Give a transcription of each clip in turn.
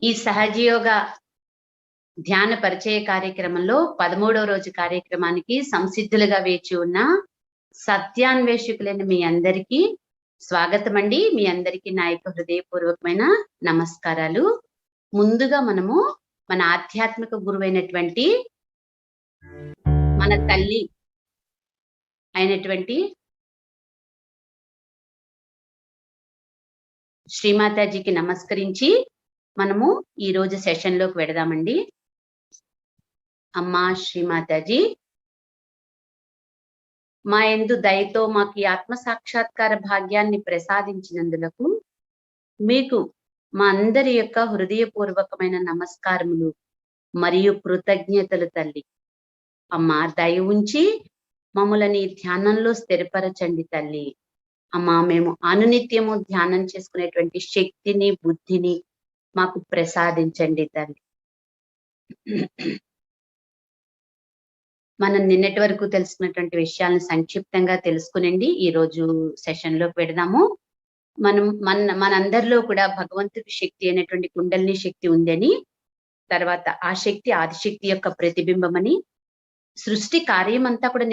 ఈ సహజయోగ ధ్యాన పరిచయ కార్యక్రమంలో 13వ రోజు కార్యక్రమానికి సంసిద్ధులుగా వేచి ఉన్న సత్యాన్వేషకులైన మీ అందరికీ స్వాగతం అండి. మీ అందరికీ నా యొక్క హృదయపూర్వకమైన నమస్కారాలు. ముందుగా మనము మన ఆధ్యాత్మిక గురువైనటువంటి మన తల్లి అయినటువంటి శ్రీమాతాజీకి నమస్కరించి మనము ఈ రోజు సెషన్ లోకి వెడదామండి. అమ్మా శ్రీమాతాజీ, మా యందు దయతో మాకు ఈ ఆత్మ సాక్షాత్కార భాగ్యాన్ని ప్రసాదించినందులకు మీకు మా అందరి యొక్క హృదయపూర్వకమైన నమస్కారములు మరియు కృతజ్ఞతలు తల్లి. అమ్మా, దయ ఉంచి మమ్మల్ని ధ్యానంలో స్థిరపరచండి తల్లి. అమ్మా, మేము అనునిత్యము ధ్యానం చేసుకునేటువంటి శక్తిని బుద్ధిని మాకు ప్రసాదించండి తల్లి. మనం నిన్నటి వరకు తెలుసుకున్నటువంటి విషయాలను సంక్షిప్తంగా తెలుసుకునండి ఈ రోజు సెషన్ లోకి పెడదాము. మనందరిలో కూడా భగవంతుడి శక్తి అయినటువంటి కుండలిని శక్తి ఉందని, తర్వాత ఆ శక్తి ఆదిశక్తి యొక్క ప్రతిబింబమని, సృష్టి కార్యం అంతా కూడా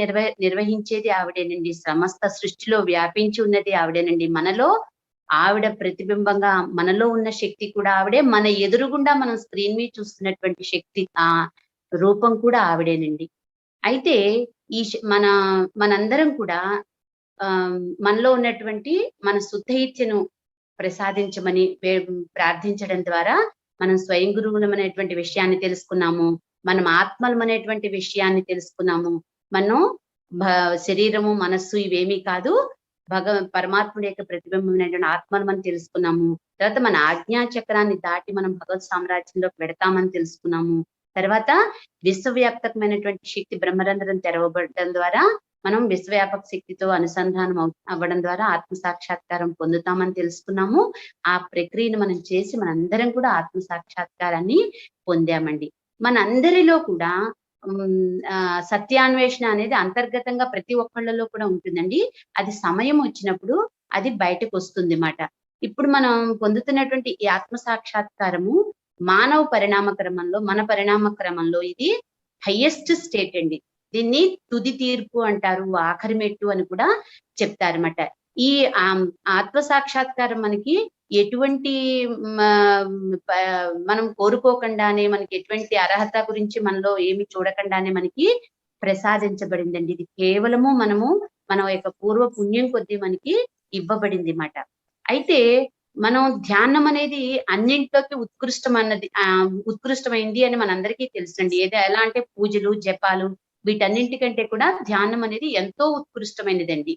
నిర్వహించేది ఆవిడేనండి. సమస్త సృష్టిలో వ్యాపించి ఉన్నది ఆవిడేనండి. మనలో ఆవిడ ప్రతిబింబంగా మనలో ఉన్న శక్తి కూడా ఆవిడే. మన ఎదురుగుండా మనం స్క్రీన్ మీద చూస్తున్నటువంటి శక్తి ఆ రూపం కూడా ఆవిడేనండి. అయితే ఈ మనందరం కూడా మనలో ఉన్నటువంటి మన శుద్ధయిత్యను ప్రసాదించమని ప్రార్థించడం ద్వారా మనం స్వయం గురువులమనేటువంటి విషయాన్ని తెలుసుకున్నాము. మనం ఆత్మలమనేటువంటి విషయాన్ని తెలుసుకున్నాము. మనం శరీరము మనస్సు ఇవేమీ కాదు, పరమాత్ముడి యొక్క ప్రతిబింబమైనటువంటి ఆత్మను మనం తెలుసుకున్నాము. తర్వాత మన ఆజ్ఞా చక్రాన్ని దాటి మనం భగవత్ సామ్రాజ్యంలోకి పెడతామని తెలుసుకున్నాము. తర్వాత విశ్వవ్యాప్తకమైనటువంటి శక్తి బ్రహ్మరంధ్రం తెరవబడటం ద్వారా మనం విశ్వవ్యాపక శక్తితో అనుసంధానం అవ్వడం ద్వారా ఆత్మ సాక్షాత్కారం పొందుతామని తెలుసుకున్నాము. ఆ ప్రక్రియను మనం చేసి మనందరం కూడా ఆత్మ సాక్షాత్కారాన్ని పొందామండి. మనందరిలో కూడా సత్యాన్వేషణ అనేది అంతర్గతంగా ప్రతి ఒక్కళ్ళలో కూడా ఉంటుందండి. అది సమయం వచ్చినప్పుడు అది బయటకు వస్తుంది మాట. ఇప్పుడు మనం పొందుతున్నటువంటి ఈ ఆత్మ సాక్షాత్కారము మానవ పరిణామ క్రమంలో, మన పరిణామ క్రమంలో ఇది హైయెస్ట్ స్టేట్ అండి. దీన్ని తుది తీర్పు అంటారు, ఆఖరి మెట్టు అని కూడా చెప్తారన్నమాట. ఈ ఆత్మ సాక్షాత్కారం మనకి ఎటువంటి మనం కోరుకోకుండానే, మనకి ఎటువంటి అర్హత గురించి మనలో ఏమి చూడకుండానే మనకి ప్రసాదించబడిందండి. ఇది కేవలము మన యొక్క పూర్వ పుణ్యం కొద్దీ మనకి ఇవ్వబడింది మాట. అయితే మనం ధ్యానం అనేది అన్నింటిలోకి ఉత్కృష్టమైంది అని మనందరికీ తెలుసండి. ఎలా అంటే పూజలు జపాలు వీటన్నింటికంటే కూడా ధ్యానం అనేది ఎంతో ఉత్కృష్టమైనదండి.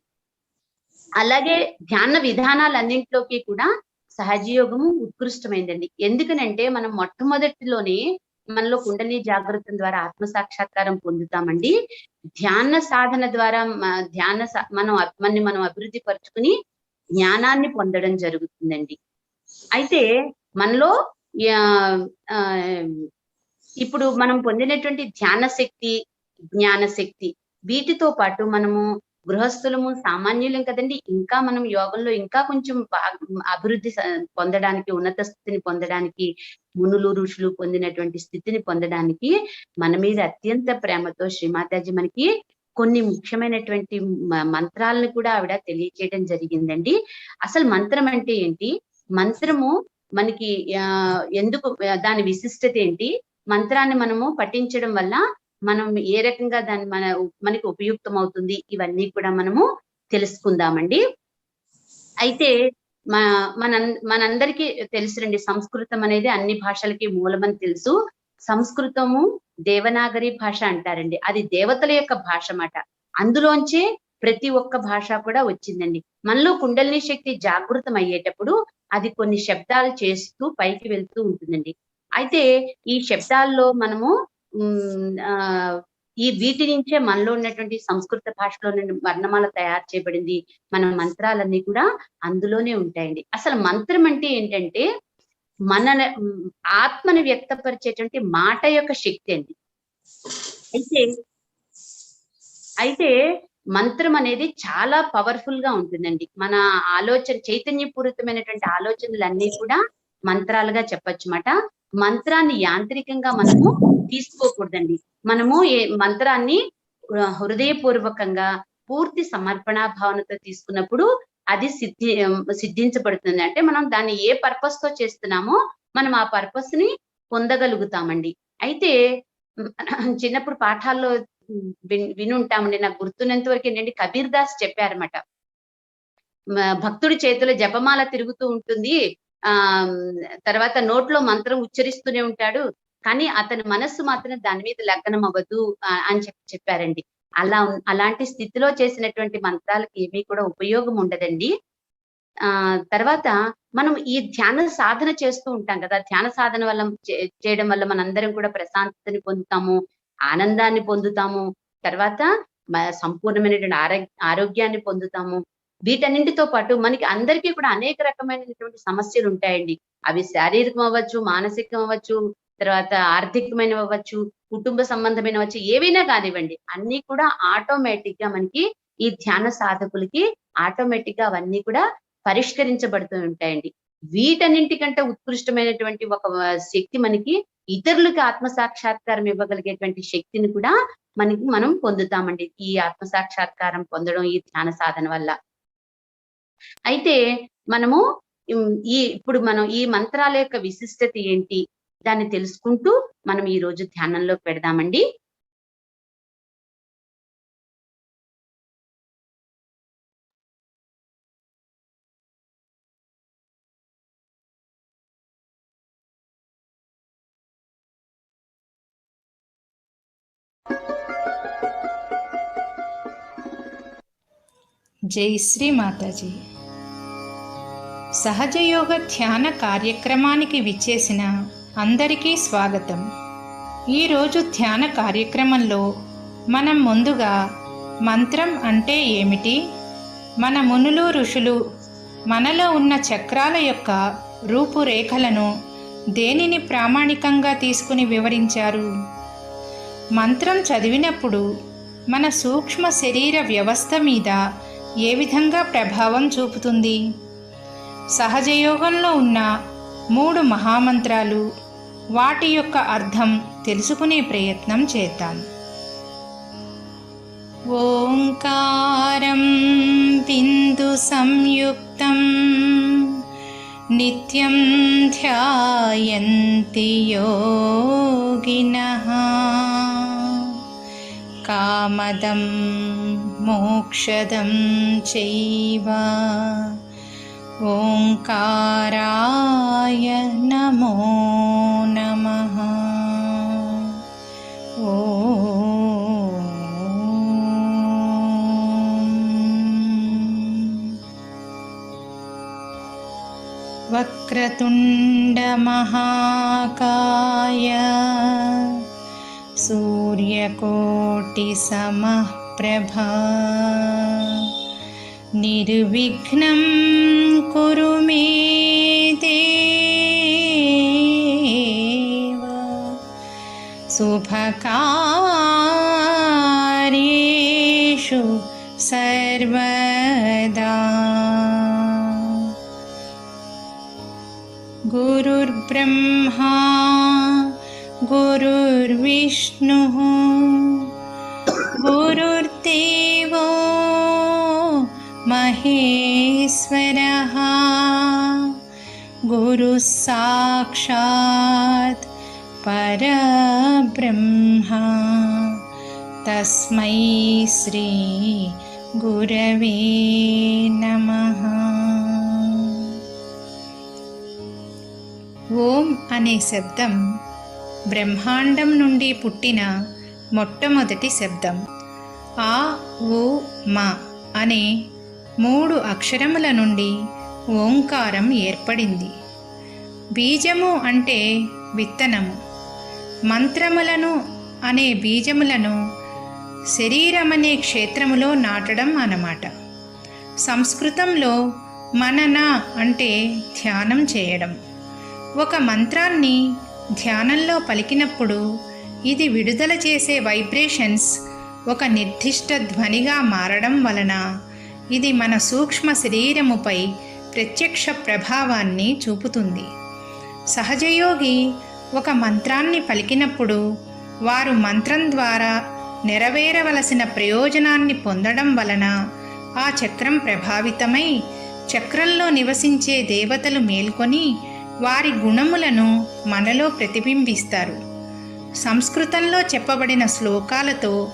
అలాగే ధ్యాన విధానాలన్నింటిలోకి కూడా సహజయోగము ఉత్కృష్టమైందండి. ఎందుకనంటే మనం మొట్టమొదటిలోనే మనలో కుండలిని జాగృతం ద్వారా ఆత్మ సాక్షాత్కారం పొందుతామండి. ధ్యాన సాధన ద్వారా మనం అభివృద్ధి పరుచుకుని జ్ఞానాన్ని పొందడం జరుగుతుందండి. అయితే మనలో ఇప్పుడు మనం పొందినటువంటి ధ్యాన శక్తి, జ్ఞాన శక్తి వీటితో పాటు మనము గృహస్థులము సామాన్యులం కదండి. ఇంకా మనం యోగంలో ఇంకా కొంచెం అభివృద్ధి పొందడానికి, ఉన్నత స్థితిని పొందడానికి, మునులు ఋషులు పొందినటువంటి స్థితిని పొందడానికి మన మీద అత్యంత ప్రేమతో శ్రీమాతాజీ మనకి కొన్ని ముఖ్యమైనటువంటి మంత్రాలను కూడా ఆవిడ తెలియచేయడం జరిగిందండి. అసలు మంత్రం అంటే ఏంటి, మంత్రము మనకి ఎందుకు, దాని విశిష్టత ఏంటి, మంత్రాన్ని మనము పఠించడం వల్ల మనం ఏ రకంగా దాన్ని మనకి ఉపయుక్తం అవుతుంది, ఇవన్నీ కూడా మనము తెలుసుకుందామండి. అయితే మనందరికీ తెలుసురండి, సంస్కృతం అనేది అన్ని భాషలకి మూలమని తెలుసు. సంస్కృతము దేవనాగరి భాష అంటారండి. అది దేవతల యొక్క భాష మాట. అందులోంచే ప్రతి ఒక్క భాష కూడా వచ్చిందండి. మనలో కుండలిని శక్తి జాగృతం అయ్యేటప్పుడు అది కొన్ని శబ్దాలు చేస్తూ పైకి వెళ్తూ ఉంటుందండి. అయితే ఈ శబ్దాల్లో మనము వీటి నుంచే మనలో ఉన్నటువంటి సంస్కృత భాషలో వర్ణమాల తయారు చేయబడింది. మన మంత్రాలన్నీ కూడా అందులోనే ఉంటాయండి. అసలు మంత్రం అంటే ఏంటంటే మన ఆత్మని వ్యక్తపరిచేటువంటి మాట యొక్క శక్తి అండి. అయితే మంత్రం అనేది చాలా పవర్ఫుల్ గా ఉంటుందండి. మన చైతన్యపూరితమైనటువంటి ఆలోచనలన్నీ కూడా మంత్రాలుగా చెప్పొచ్చుమాట. మంత్రాన్ని యాంత్రికంగా మనము తీసుకోకూడదండి. మనము మంత్రాన్ని హృదయపూర్వకంగా పూర్తి సమర్పణ భావనతో తీసుకున్నప్పుడు అది సిద్ధించబడుతుంది. అంటే మనం దాన్ని ఏ పర్పస్ తో చేస్తున్నామో మనం ఆ పర్పస్ ని పొందగలుగుతామండి. అయితే చిన్నప్పుడు పాఠాల్లో వినుంటామండి. నాకు గుర్తున్నంత వరకు ఏంటంటే కబీర్ దాస్ చెప్పారన్నమాట. భక్తుడి చేతిలో జపమాల తిరుగుతూ ఉంటుంది. తర్వాత నోట్లో మంత్రం ఉచ్చరిస్తూనే ఉంటాడు. కానీ అతని మనస్సు మాత్రం దాని మీద లగ్నం అవ్వదు అని చెప్పారండి. అలాంటి స్థితిలో చేసినటువంటి మంత్రాలకి ఏమీ కూడా ఉపయోగం ఉండదండి. తర్వాత మనం ఈ ధ్యాన సాధన చేస్తూ ఉంటాం కదా! ధ్యాన సాధన వల్ల చేయడం వల్ల మనందరం కూడా ప్రశాంతతని పొందుతాము, ఆనందాన్ని పొందుతాము. తర్వాత సంపూర్ణమైనటువంటి ఆరోగ్యాన్ని పొందుతాము. వీటన్నింటితో పాటు మనకి అందరికీ కూడా అనేక రకమైనటువంటి సమస్యలు ఉంటాయండి. అవి శారీరకం అవ్వచ్చు, మానసికం అవ్వచ్చు, తర్వాత ఆర్థికమైనవి అవ్వచ్చు, కుటుంబ సంబంధమైనవచ్చు, ఏవైనా కానివ్వండి. అన్ని కూడా ఆటోమేటిక్ గా మనకి ఈ ధ్యాన సాధకులకి ఆటోమేటిక్ గా అవన్నీ కూడా పరిష్కరించబడుతూ ఉంటాయండి. వీటన్నింటికంటే ఉత్కృష్టమైనటువంటి ఒక శక్తి మనకి ఇతరులకి ఆత్మ సాక్షాత్కారం ఇవ్వగలిగేటువంటి శక్తిని కూడా మనం పొందుతామండి. ఈ ఆత్మ సాక్షాత్కారం పొందడం ఈ ధ్యాన సాధన వల్ల. అయితే మనము ఇప్పుడు మనం ఈ మంత్రాల యొక్క విశిష్టత ఏంటి దాన్ని తెలుసుకుంటూ మనం ఈ రోజు ధ్యానంలోకి పెడదామండి. జై శ్రీ మాతాజీ. సహజయోగ ధ్యాన కార్యక్రమానికి విచ్చేసిన అందరికీ స్వాగతం. ఈరోజు ధ్యాన కార్యక్రమంలో మనం ముందుగా మంత్రం అంటే ఏమిటి, మన మునులు ఋషులు మనలో ఉన్న చక్రాల యొక్క రూపురేఖలను దేనిని ప్రామాణికంగా తీసుకుని వివరించారు, మంత్రం చదివినప్పుడు మన సూక్ష్మ శరీర వ్యవస్థ మీద ఏ విధంగా ప్రభావం చూపుతుంది, సహజయోగంలో ఉన్న 3 మహామంత్రాలు వాటి యొక్క అర్థం తెలుసుకునే ప్రయత్నం చేద్దాం. ఓంకారం బిందు సంయుక్తం నిత్యం ధ్యాయంతి యోగినః కామదం మోక్షదం చైవ ఓంకారాయ నమో నమః. వక్రతుండ మహాకాయ సూర్యకోటి సమప్రభా నిర్విఘ్నం కురు మే దేవ శుభకార్యేషు సర్వదా. గురుర్బ్రహ్మా గురుర్విష్ణుః గురుర్దేవో మహేశ్వరః గురుః సాక్షాత్ పరబ్రహ్మ తస్మై శ్రీ గురవే నమః. ఓం అనే శబ్దం బ్రహ్మాండం నుండి పుట్టిన మొట్టమొదటి శబ్దం. ఆ ఉ మ అనే 3 అక్షరముల నుండి ఓంకారం ఏర్పడింది. బీజము అంటే విత్తనము, మంత్రములను అనే బీజములను శరీరమనే క్షేత్రములో నాటడం అన్నమాట. సంస్కృతంలో మనన అంటే ధ్యానం చేయడం. ఒక మంత్రాన్ని ధ్యానంలో పలికినప్పుడు ఇది విడుదల చేసే వైబ్రేషన్స్ ఒక నిర్దిష్ట ధ్వనిగా మారడం వలన ఇది మన సూక్ష్మ శరీరముపై ప్రత్యక్ష ప్రభావాన్ని చూపుతుంది. సహజయోగి ఒక మంత్రాన్ని పలికినప్పుడు వారు మంత్రం ద్వారా నెరవేరవలసిన ప్రయోజనాన్ని పొందడం వలన ఆ చక్రం ప్రభావితమై చక్రంలో నివసించే దేవతలు మేల్కొని వారి గుణములను మనలో ప్రతిబింబిస్తారు. సంస్కృతంలో చెప్పబడిన శ్లోకాలతో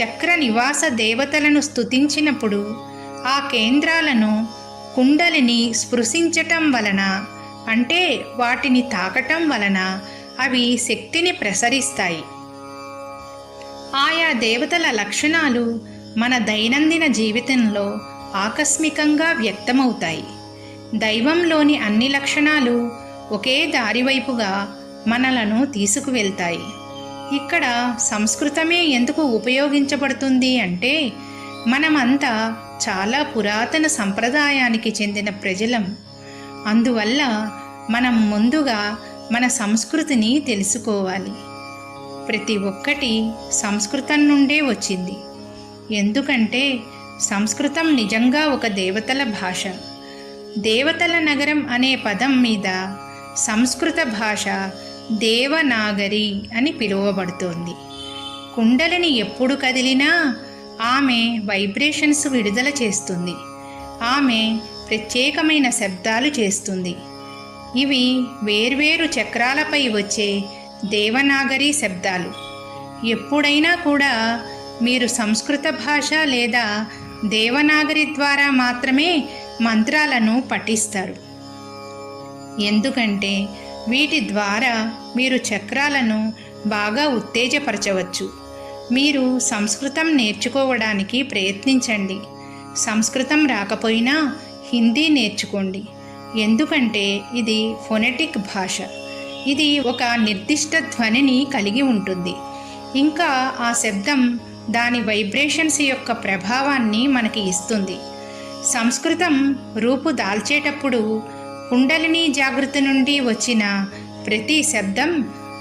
చక్ర నివాస దేవతలను స్తుతించినప్పుడు ఆ కేంద్రాలను కుండలిని స్పృశించటం వలన, అంటే వాటిని తాకటం వలన అవి శక్తిని ప్రసరిస్తాయి. ఆయా దేవతల లక్షణాలు మన దైనందిన జీవితంలో ఆకస్మికంగా వ్యక్తమవుతాయి. దైవంలోని అన్ని లక్షణాలు ఒకే దారివైపుగా మనలను తీసుకువెళ్తాయి. ఇక్కడ సంస్కృతమే ఎందుకు ఉపయోగించబడుతుంది అంటే, మనమంతా చాలా పురాతన సంప్రదాయానికి చెందిన ప్రజలం. అందువల్ల మనం ముందుగా మన సంస్కృతిని తెలుసుకోవాలి. ప్రతి ఒక్కటి సంస్కృతం నుండే వచ్చింది. ఎందుకంటే సంస్కృతం నిజంగా ఒక దేవతల భాష. దేవతల నగరం అనే పదం మీద సంస్కృత భాష దేవనాగరి అని పిలువబడుతోంది. కుండలిని ఎప్పుడు కదిలినా ఆమె వైబ్రేషన్స్ విడుదల చేస్తుంది. ఆమె ప్రత్యేకమైన శబ్దాలు చేస్తుంది. ఇవి వేర్వేరు చక్రాలపై వచ్చే దేవనాగరి శబ్దాలు. ఎప్పుడైనా కూడా మీరు సంస్కృత భాష లేదా దేవనాగరి ద్వారా మాత్రమే మంత్రాలను పఠిస్తారు. ఎందుకంటే వీటి ద్వారా మీరు చక్రాలను బాగా ఉత్తేజపరచవచ్చు. మీరు సంస్కృతం నేర్చుకోవడానికి ప్రయత్నించండి. సంస్కృతం రాకపోయినా హిందీ నేర్చుకోండి. ఎందుకంటే ఇది ఫొనెటిక్ భాష. ఇది ఒక నిర్దిష్ట ధ్వనిని కలిగి ఉంటుంది. ఇంకా ఆ శబ్దం దాని వైబ్రేషన్స్ యొక్క ప్రభావాన్ని మనకి ఇస్తుంది. సంస్కృతం రూపు దాల్చేటప్పుడు కుండలిని జాగృతి నుండి వచ్చిన ప్రతి శబ్దం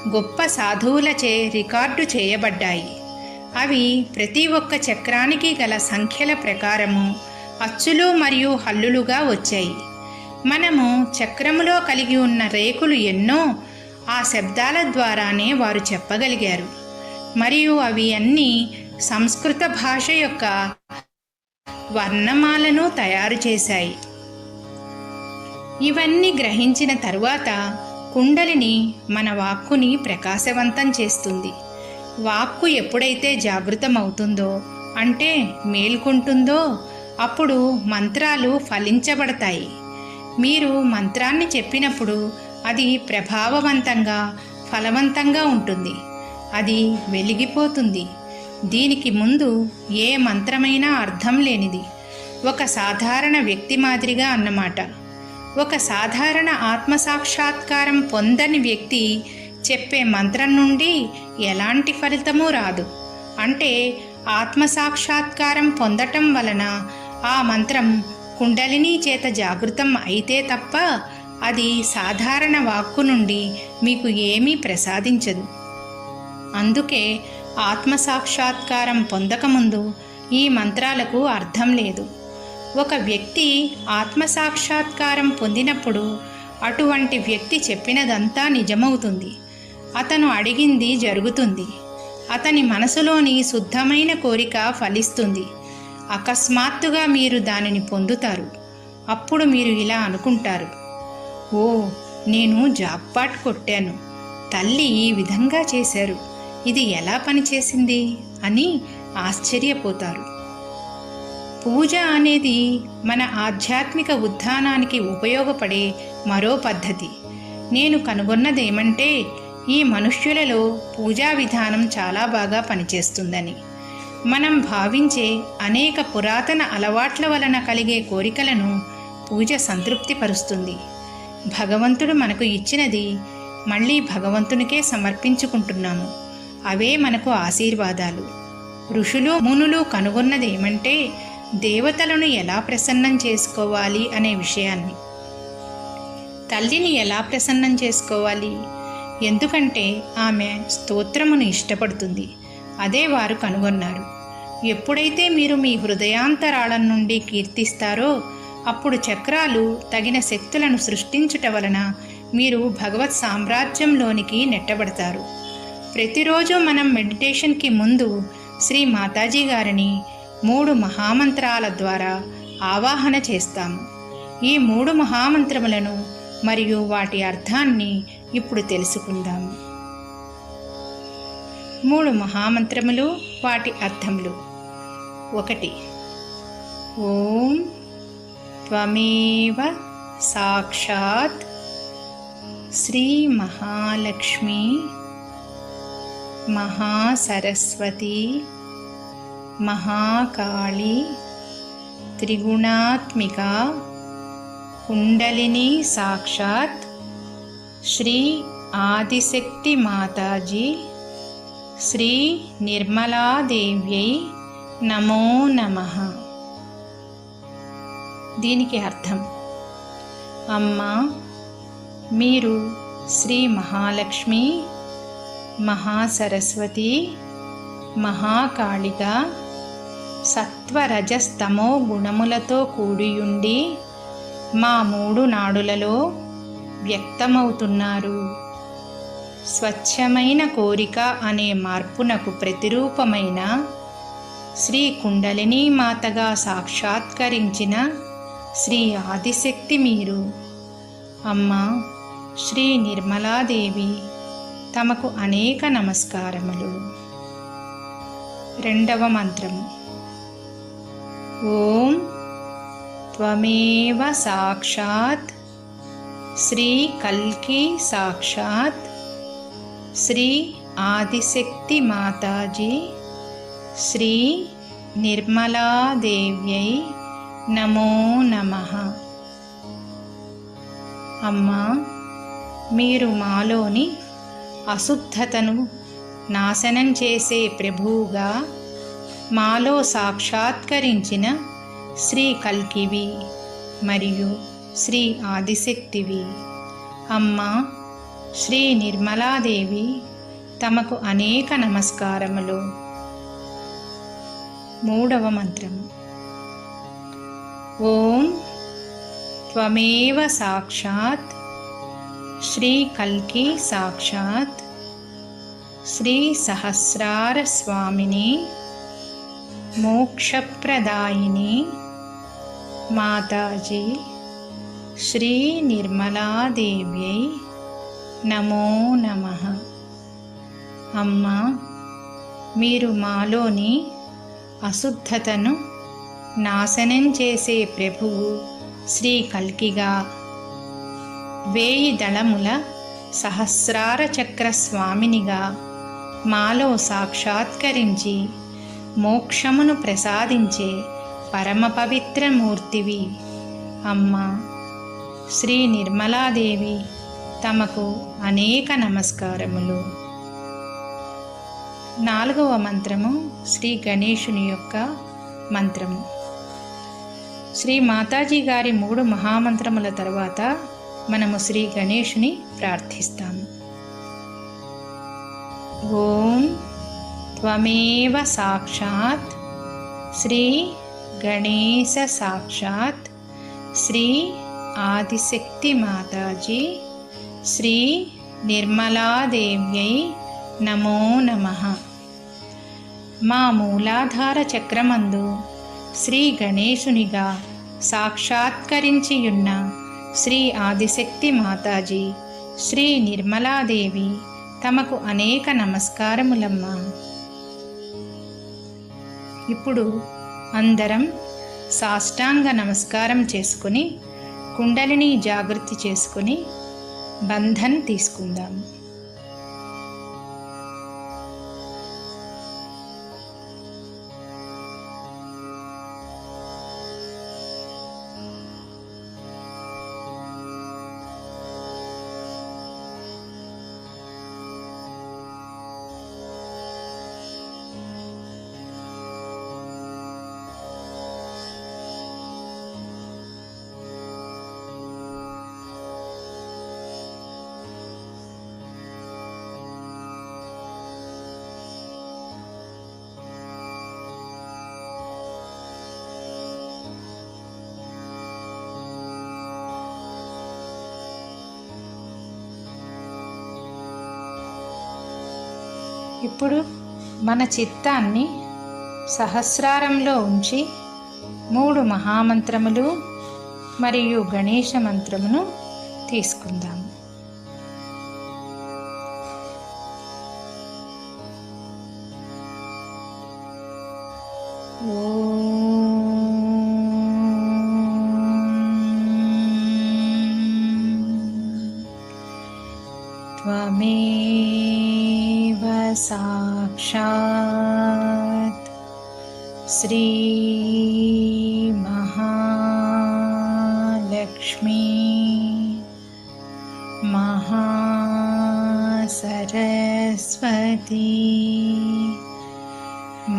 గొప్ప సాధువులచే రికార్డు చేయబడ్డాయి. అవి ప్రతి ఒక్క చక్రానికి గల సంఖ్యల ప్రకారము అచ్చులు మరియు హల్లులుగా వచ్చాయి. మనము చక్రములో కలిగి ఉన్న రేకులు ఎన్నో ఆ శబ్దాల ద్వారానే వారు చెప్పగలిగారు. మరియు అవి అన్నీ సంస్కృత భాష యొక్క వర్ణమాలను తయారు చేశాయి. ఇవన్నీ గ్రహించిన తరువాత కుండలిని మన వాక్కుని ప్రకాశవంతం చేస్తుంది. వాక్కు ఎప్పుడైతే జాగృతమవుతుందో, అంటే మేల్కొంటుందో, అప్పుడు మంత్రాలు ఫలించబడతాయి. మీరు మంత్రాన్ని చెప్పినప్పుడు అది ప్రభావవంతంగా ఫలవంతంగా ఉంటుంది. అది వెలిగిపోతుంది. దీనికి ముందు ఏ మంత్రమైనా అర్థం లేనిది. ఒక సాధారణ వ్యక్తి మాదిరిగా అన్నమాట. ఒక సాధారణ ఆత్మసాక్షాత్కారం పొందని వ్యక్తి చెప్పే మంత్రం నుండి ఎలాంటి ఫలితమూ రాదు. అంటే ఆత్మసాక్షాత్కారం పొందటం వలన ఆ మంత్రం కుండలిని చేత జాగృతం అయితే తప్ప అది సాధారణ వాక్కు నుండి మీకు ఏమీ ప్రసాదించదు. అందుకే ఆత్మసాక్షాత్కారం పొందకముందు ఈ మంత్రాలకు అర్థం లేదు. ఒక వ్యక్తి ఆత్మసాక్షాత్కారం పొందినప్పుడు అటువంటి వ్యక్తి చెప్పినదంతా నిజమవుతుంది. అతను అడిగింది జరుగుతుంది. అతని మనసులోని శుద్ధమైన కోరిక ఫలిస్తుంది. అకస్మాత్తుగా మీరు దానిని పొందుతారు. అప్పుడు మీరు ఇలా అనుకుంటారు, ఓ, నేను జాక్పాట్ కొట్టాను. తల్లి ఈ విధంగా చేశారు. ఇది ఎలా పనిచేసింది అని ఆశ్చర్యపోతారు. పూజ అనేది మన ఆధ్యాత్మిక ఉత్థానానికి ఉపయోగపడే మరో పద్ధతి. నేను కనుగొన్నదేమంటే, ఈ మనుష్యులలో పూజా విధానం చాలా బాగా పనిచేస్తుందని. మనం భావించే అనేక పురాతన అలవాట్ల వలన కలిగే కోరికలను పూజ సంతృప్తిపరుస్తుంది. భగవంతుడు మనకు ఇచ్చినది మళ్ళీ భగవంతునికే సమర్పించుకుంటున్నాము. అవే మనకు ఆశీర్వాదాలు. ఋషులు మునులు కనుగొన్నదేమంటే, దేవతలను ఎలా ప్రసన్నం చేసుకోవాలి అనే విషయాన్ని. తల్లిని ఎలా ప్రసన్నం చేసుకోవాలి? ఎందుకంటే ఆమె స్తోత్రమును ఇష్టపడుతుంది. అదే వారు కనుగొన్నారు. ఎప్పుడైతే మీరు మీ హృదయాంతరాళం నుండి కీర్తిస్తారో, అప్పుడు చక్రాలు తగిన శక్తులను సృష్టించుట వలన మీరు భగవత్ సామ్రాజ్యంలోనికి నెట్టబడతారు. ప్రతిరోజు మనం మెడిటేషన్కి ముందు శ్రీ మాతాజీ గారిని 3 మహామంత్రాల ద్వారా ఆవాహన చేస్తాము. ఈ 3 మహామంత్రములను మరియు వాటి అర్థాన్ని ఇప్పుడు తెలుసుకుందాము. 3 మహామంత్రములు, వాటి అర్థములు. 1. ఓం త్వమేవ సాక్షాత్ శ్రీ మహాలక్ష్మి మహాసరస్వతి మహాకాళి త్రిగుణాత్మిక కుండలిని సాక్షాత్ శ్రీ ఆదిశక్తి మాతాజీ శ్రీ నిర్మలాదేవ్యై నమో నమః. దీనికి అర్థం: అమ్మా, మీరు శ్రీ మహాలక్ష్మి, మహాసరస్వతి, మహాకాళిగా సత్వరజస్తమో గుణములతో కూడియుండి మా 3 నాడులలో వ్యక్తమవుతున్నారు. స్వచ్ఛమైన కోరిక అనే మార్పునకు ప్రతిరూపమైన శ్రీ కుండలిని మాతగా సాక్షాత్కరించిన శ్రీ ఆదిశక్తి మీరు. అమ్మా శ్రీ నిర్మలాదేవి తమకు అనేక నమస్కారములు. 2వ మంత్రము. ఓం త్వమేవ సాక్షాత్ శ్రీ కల్కి సాక్షాత్ శ్రీ ఆదిశక్తి మాతాజీ శ్రీ నిర్మలాదేవ్యై నమో నమః. అమ్మా, మీరు మాలోని అశుద్ధతను నాశనం చేసే ప్రభువుగా మాలో సాక్షాత్కరించిన శ్రీ కల్కివి మరియు శ్రీ ఆదిశక్తివి. అమ్మా శ్రీ నిర్మలాదేవి తమకు అనేక నమస్కారములు. 3వ మంత్రము. ఓం త్వమేవ సాక్షాత్ శ్రీ కల్కి సాక్షాత్ శ్రీ సహస్రార స్వామిని మోక్షప్రదాయిని మాతాజీ శ్రీ నిర్మలాదేవ్యై నమో నమః. అమ్మా, మీరు మాలోని అశుద్ధతను నాశనం చేసే ప్రభువు శ్రీ కల్కిగా 1000 దళముల సహస్రార చక్ర స్వామినిగా మాలో సాక్షాత్కరించి మోక్షమును ప్రసాదించే పరమ పవిత్ర మూర్తివి. అమ్మా శ్రీ నిర్మలాదేవి తమకు అనేక నమస్కారములు. 4వ మంత్రము శ్రీ గణేశుని యొక్క మంత్రము. శ్రీ మాతాజీ గారి 3 మహామంత్రముల తర్వాత మనము శ్రీ గణేశుని ప్రార్థిస్తాము. ఓం త్వమేవ సాక్షాత్ శ్రీ గణేశ సాక్షాత్ శ్రీ ఆదిశక్తి మాతాజీ శ్రీ నిర్మలాదేవ్యై నమో నమః. మా మూలాధార చక్రమందు శ్రీ గణేశునిగా సాక్షాత్కరించియున్న శ్రీ ఆదిశక్తి మాతాజీ శ్రీ నిర్మలాదేవి తమకు అనేక నమస్కారములమ్మా. ఇప్పుడు అందరం సాష్టాంగ నమస్కారం చేసుకుని కుండలిని జాగృతి చేసుకుని బంధన్ తీసుకుందాం. ఇప్పుడు మన చిత్తాన్ని సహస్రారంలో ఉంచి 3 మహామంత్రములు మరియు గణేశ మంత్రమును తీసుకుందాం. त्वमेव साक्षात् श्री महालक्ष्मी महासरस्वती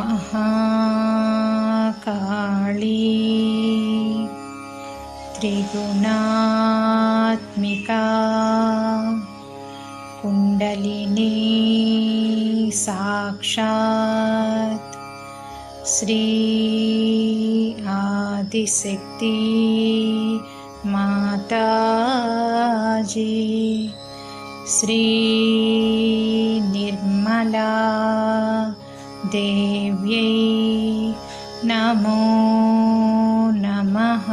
महाकाली त्रिगुणात्मिका कुंडलिनी साक्षात् श्री आदिशक्ति माताजी श्री निर्मला देव्यै नमो नमः.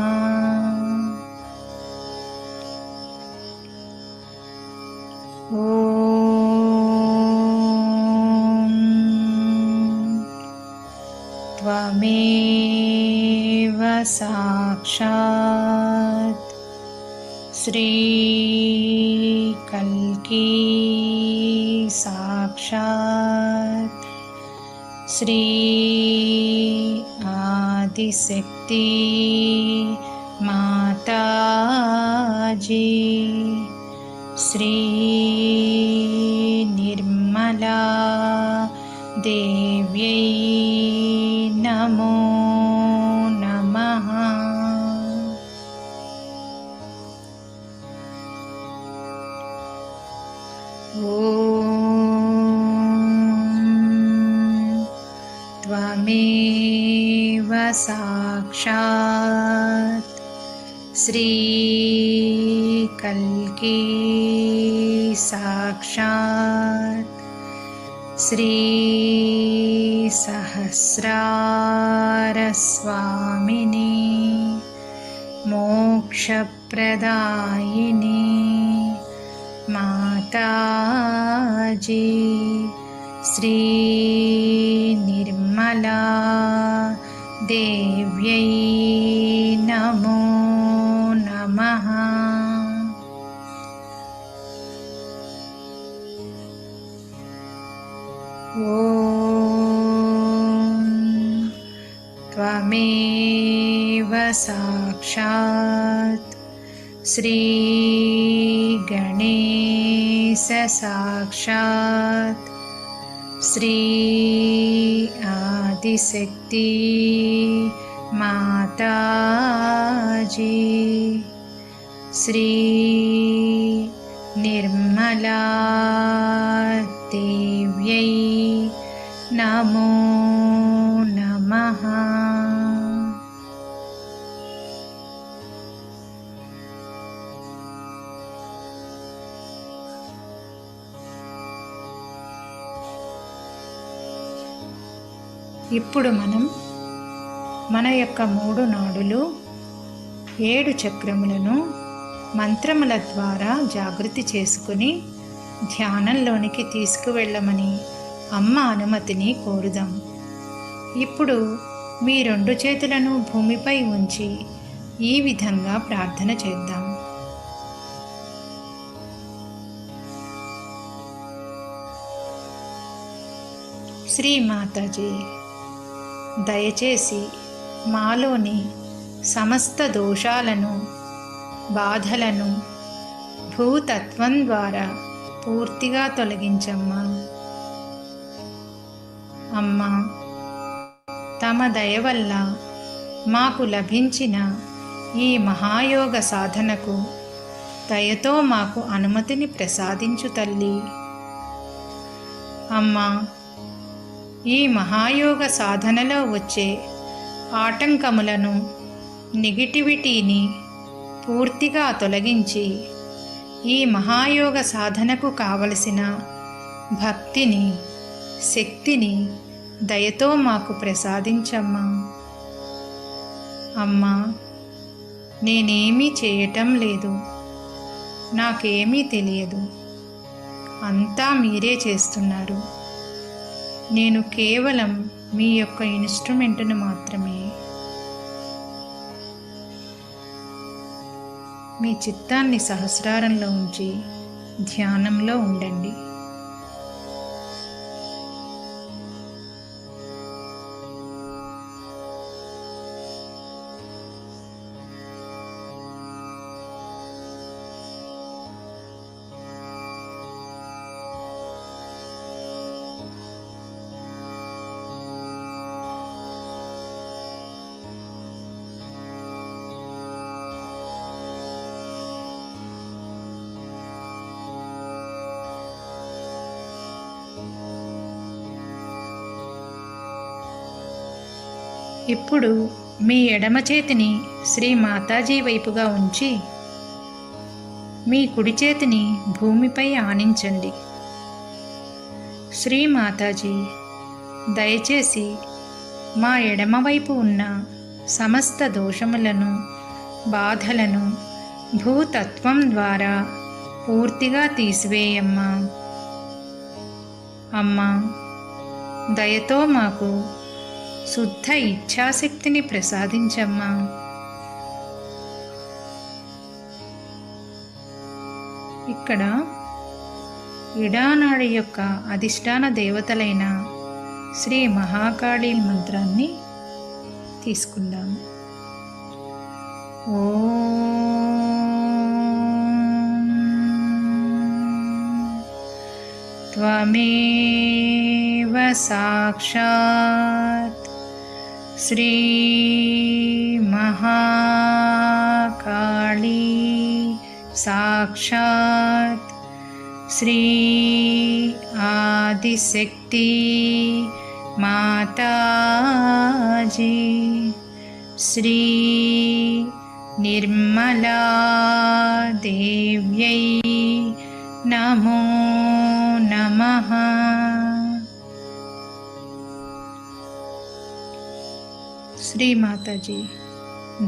त्वमेव साक्षात् श्री कल्की साक्षात् श्री आदिशक्ति माताजी श्री निर्मला देव्यै नमो नमः. त्वमेव साक्षात् श्री कल्की साक्षात् श्री सहस्रारस्वामिनी मोक्षप्रदायिनी माताजी श्री निर्मला देव्यै नमो नमः. त्वमेव साक्षात् श्री गणेश साक्षात् श्री आदिशक्ति माताजी श्री निर्मला देव्यै नमो नमः. ఇప్పుడు మనం మన యొక్క 3 నాడులు 7 చక్రములను మంత్రముల ద్వారా జాగృతి చేసుకుని ధ్యానంలోనికి తీసుకువెళ్ళమని అమ్మ అనుమతిని కోరుదాం. ఇప్పుడు మీ 2 చేతులను భూమిపై ఉంచి ఈ విధంగా ప్రార్థన చేద్దాం. శ్రీ మాతాజీ, దయచేసి మాలోని సమస్త దోషాలను బాధలను భూతత్వం ద్వారా పూర్తిగా తొలగించమ్మా. అమ్మా, తమ దయ వల్ల మాకు లభించిన ఈ మహాయోగ సాధనకు దయతో మాకు అనుమతిని ప్రసాదించు తల్లి. అమ్మా, ఈ మహాయోగ సాధనలో వచ్చే ఆటంకములను, నెగిటివిటీని పూర్తిగా తొలగించి ఈ మహాయోగ సాధనకు కావలసిన భక్తిని, శక్తిని దయతో మాకు ప్రసాదించమ్మా. అమ్మా, నేనేమీ చేయటం లేదు, నాకేమీ తెలియదు, అంతా మీరే చేస్తున్నారు. నేను కేవలం మీ యొక్క ఇన్స్ట్రుమెంట్ను మాత్రమే. మీ చిత్తాన్ని సహస్రారంలో ఉంచి ధ్యానంలో ఉండండి. ఇప్పుడు మీ ఎడమ చేతిని శ్రీ మాతాజీ వైపుగా ఉంచి మీ కుడి చేతిని భూమిపై ఆనించండి. శ్రీ మాతాజీ, దయచేసి మా ఎడమవైపు ఉన్న సమస్త దోషములను, బాధలను భూతత్వం ద్వారా పూర్తిగా తీసివేయమ్మా. అమ్మా, దయతో మాకు శుద్ధ ఇచ్ఛాశక్తిని ప్రసాదించమ్మా. ఇక్కడ ఇడానాడి యొక్క అధిష్టాన దేవతలైన శ్రీ మహాకాళీ మంత్రాన్ని తీసుకుందాము. ఓం త్వమేవ సాక్షాత్ శ్రీ మహాకాళీ సాక్షాత్ శ్రీ ఆదిశక్తి మాతాజీ శ్రీ నిర్మలా దేవ్యై నమో నమః. శ్రీ మాతాజీ,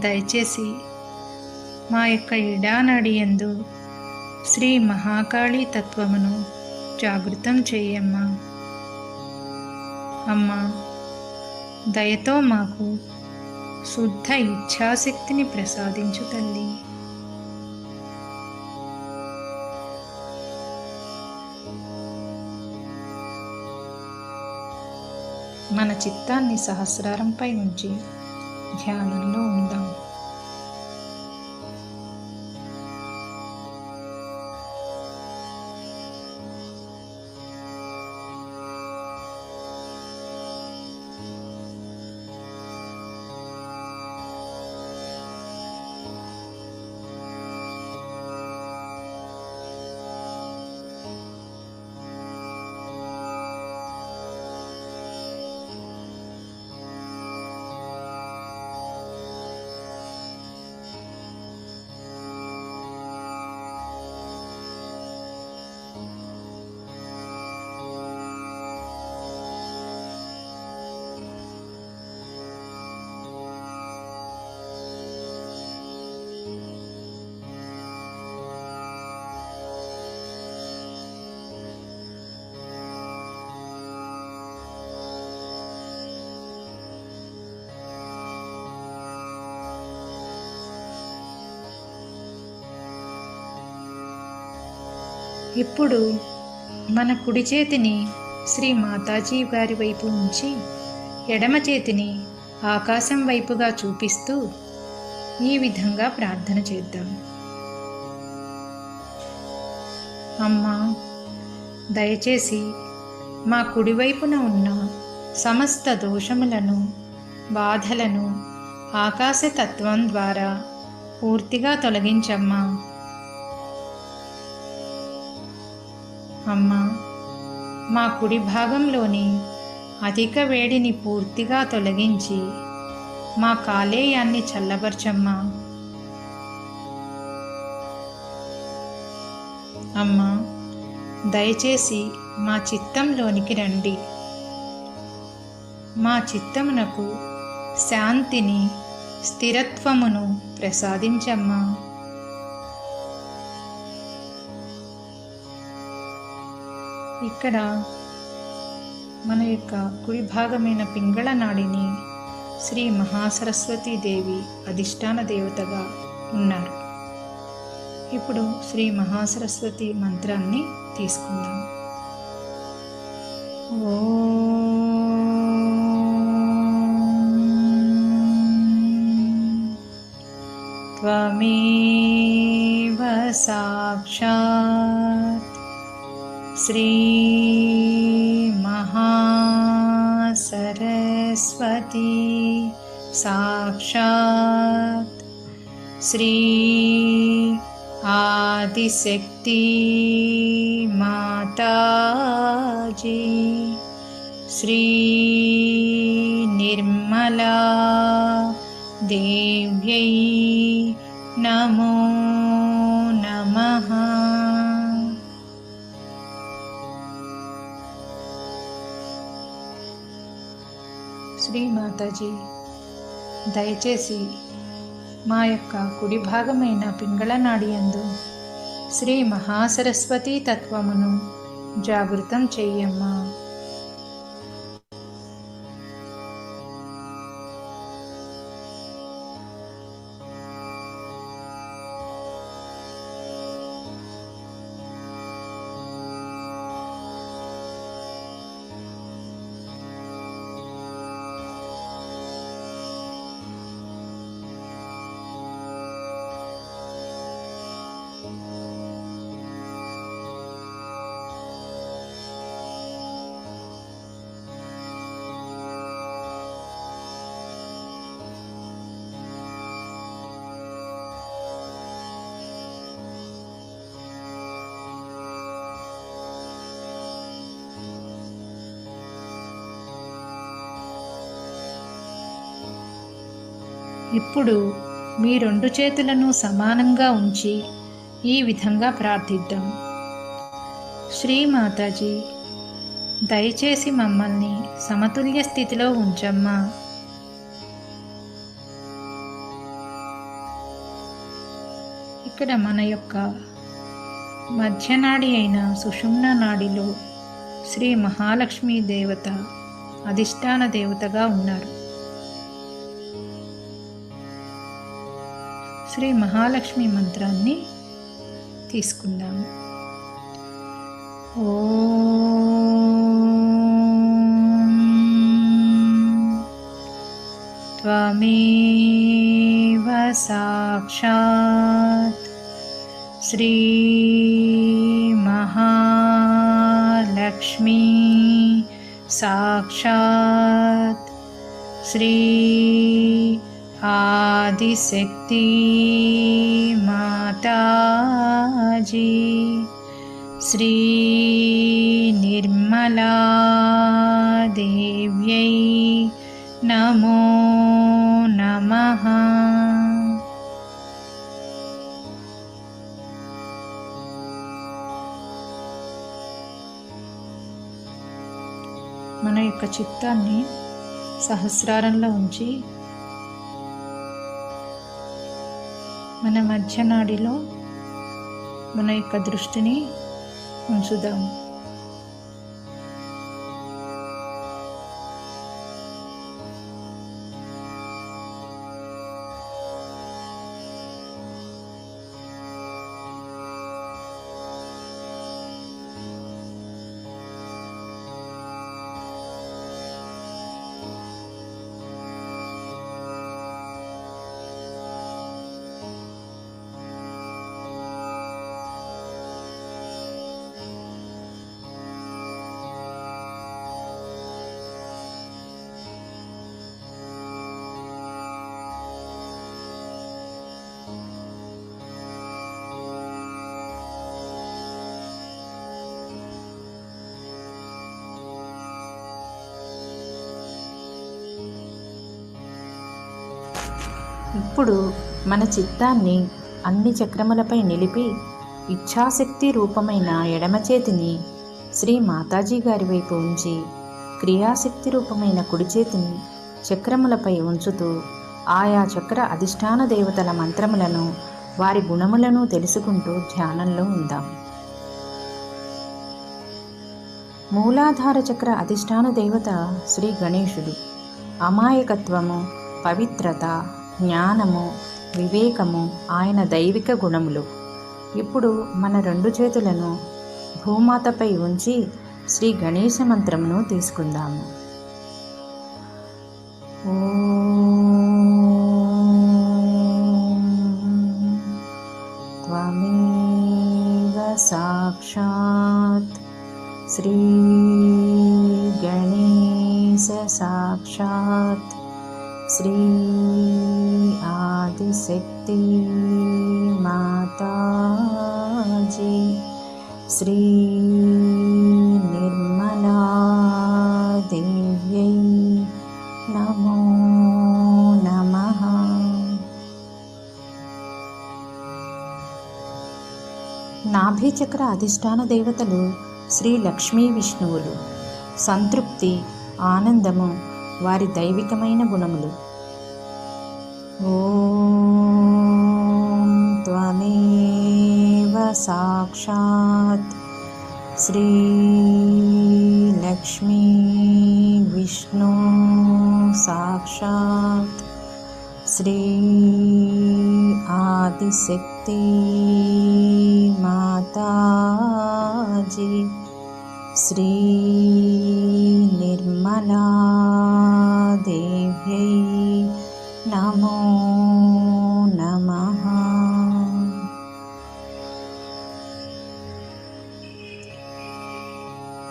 దయచేసి మా యొక్క ఇడానాడి యందు శ్రీ మహాకాళీ తత్వమును జాగృతం చేయమ్మా. అమ్మా, దయతో మాకు శుద్ధ ఇచ్ఛాశక్తిని ప్రసాదించు తల్లి. మన చిత్తాన్ని సహస్రారంపై ఉంచి ధ్యానంలో ఉందాం. ఇప్పుడు మన కుడి చేతిని శ్రీ మాతాజీ గారి వైపు ఉంచి ఎడమ చేతిని ఆకాశం వైపుగా చూపిస్తూ ఈ విధంగా ప్రార్థన చేద్దాం. అమ్మా, దయచేసి మా కుడివైపున ఉన్న సమస్త దోషములను, బాధలను ఆకాశతత్వం ద్వారా పూర్తిగా తొలగించమ్మా. అమ్మా, మా కుడి భాగంలోని అధిక వేడిని పూర్తిగా తొలగించి మా కాలేయాన్ని చల్లబర్చమ్మా. అమ్మా, దయచేసి మా చిత్తంలోనికి రండి. మా చిత్తమునకు శాంతిని, స్థిరత్వమును ప్రసాదించమ్మా. ఇక్కడ మన యొక్క కుడి భాగమైన పింగళ నాడిని శ్రీ మహాసరస్వతీ దేవి అధిష్టాన దేవతగా ఉన్నారు. ఇప్పుడు శ్రీ మహాసరస్వతి మంత్రాన్ని తీసుకుందాం. త్వమేవ సాక్షాత్ శ్రీ మహాసరస్వతి సాక్షాత్ శ్రీ ఆదిశక్తి మాతాజీ శ్రీ నిర్మలా దేవ్యై నమో నమః. శ్రీ మాతాజీ, దయచేసి మా యొక్క కుడి భాగమైన పింగళ నాడి యందు శ్రీ మహాసరస్వతీ తత్వమును జాగృతం చెయ్యమ్మా. ఇప్పుడు మీ రెండు చేతులను సమానంగా ఉంచి ఈ విధంగా ప్రార్థిద్దాం. శ్రీ మాతాజీ, దయచేసి మమ్మల్ని సమతుల్య స్థితిలో ఉంచమ్మా. ఇక్కడ మన యొక్క మధ్యనాడి అయిన సుషుమ్న నాడిలో శ్రీ మహాలక్ష్మీ దేవత అధిష్టాన దేవతగా ఉన్నారు. శ్రీ మహాలక్ష్మి మంత్రాన్ని తీసుకుందాము. త్వమేవ సాక్షాత్ శ్రీ మహాలక్ష్మీ సాక్షాత్ శ్రీ ఆదిశక్తి మాతాజీ శ్రీ నిర్మలా దేవ్యై నమో నమః. మన యొక్క చిత్తాన్ని సహస్రారంలో ఉంచి మన మధ్యనాడిలో మన యొక్క దృష్టిని ఉంచుదాం. ఇప్పుడు మన చిత్తాన్ని అన్ని చక్రములపై నిలిపి ఇచ్ఛాశక్తి రూపమైన ఎడమ చేతిని శ్రీ మాతాజీ గారి వైపు ఉంచి క్రియాశక్తి రూపమైన కుడి చేతిని చక్రములపై ఉంచుతూ ఆయా చక్ర అధిష్టాన దేవతల మంత్రములను వారి గుణములను తెలుసుకుంటూ ధ్యానంలో ఉందాం. మూలాధార చక్ర అధిష్టాన దేవత శ్రీ గణేశుడు. అమాయకత్వము, పవిత్రత, జ్ఞానము, వివేకము ఆయన దైవిక గుణములు. ఇప్పుడు మన 2 చేతులను భూమాతపై ఉంచి శ్రీ గణేశ మంత్రమును తీసుకుందాము. త్వమేవ సాక్షాత్ శ్రీ గణేశ సాక్షాత్ శ్రీ ఆదిశక్తి మాతాజీ శ్రీ నిర్మలా దేవ్యై నమో నమః. నాభిచక్ర అధిష్టాన దేవతలు శ్రీ లక్ష్మీ విష్ణువులు. సంతృప్తి, ఆనందము వారి దైవికమైన గుణములు. ఓం త్వమేవ సాక్షాత్ శ్రీ లక్ష్మీ విష్ణు సాక్షాత్ శ్రీ ఆదిశక్తి మాతాజీ శ్రీ నిర్మలా దేవ్యై నమో నమః.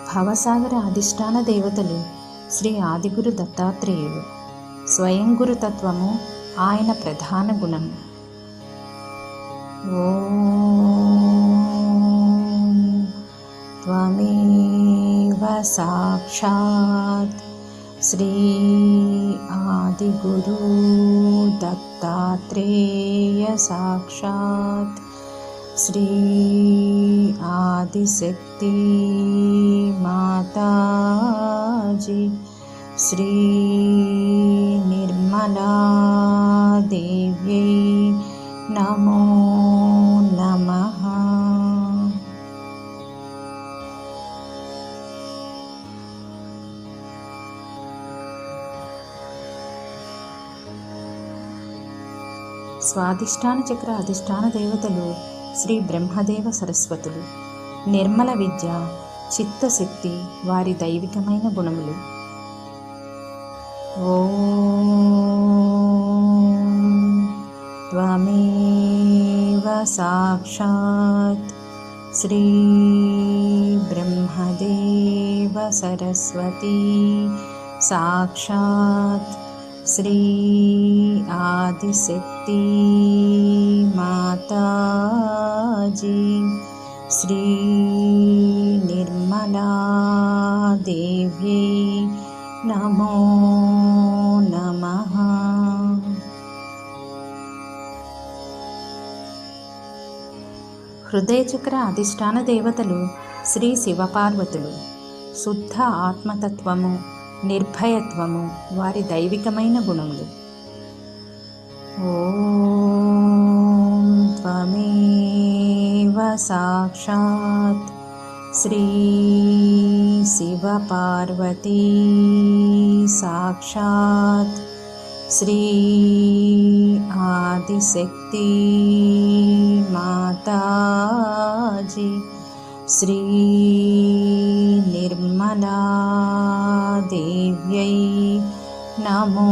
భవసాగర అధిష్టాన దేవతలు శ్రీ ఆదిగురు దత్తాత్రేయుడు. స్వయం గురుతత్వము ఆయన ప్రధాన గుణం. ఓం త్వమేవ సాక్షాత్ శ్రీ ఆదిగురు దత్తాత్రేయ సాక్షాత్ శ్రీ ఆదిశక్తి మాతాజీ శ్రీ నిర్మలా దేవ్యై నమో నమః. స్వాధిష్టాన చక్ర అధిష్టాన దేవతలు శ్రీ బ్రహ్మదేవ సరస్వతులు. నిర్మల విద్య, చిత్తశక్తి వారి దైవికమైన గుణములు. ఓం త్వమేవ సాక్షాత్ శ్రీ బ్రహ్మదేవ సరస్వతి సాక్షాత్ శ్రీ ఆదిశక్తి మాతాజీ శ్రీ నిర్మలా దేవ్యై నమో నమః. హృదయచక్ర అధిష్టాన దేవతలు శ్రీ శివపార్వతులు. శుద్ధ ఆత్మతత్వము, నిర్భయత్వము వారి దైవికమైన గుణములు. ఓం త్వమేవ సాక్షాత్ శ్రీ శివపార్వతీ సాక్షాత్ శ్రీ ఆదిశక్తి మాతాజీ శ్రీ నిర్మలా దేవ్యై నమో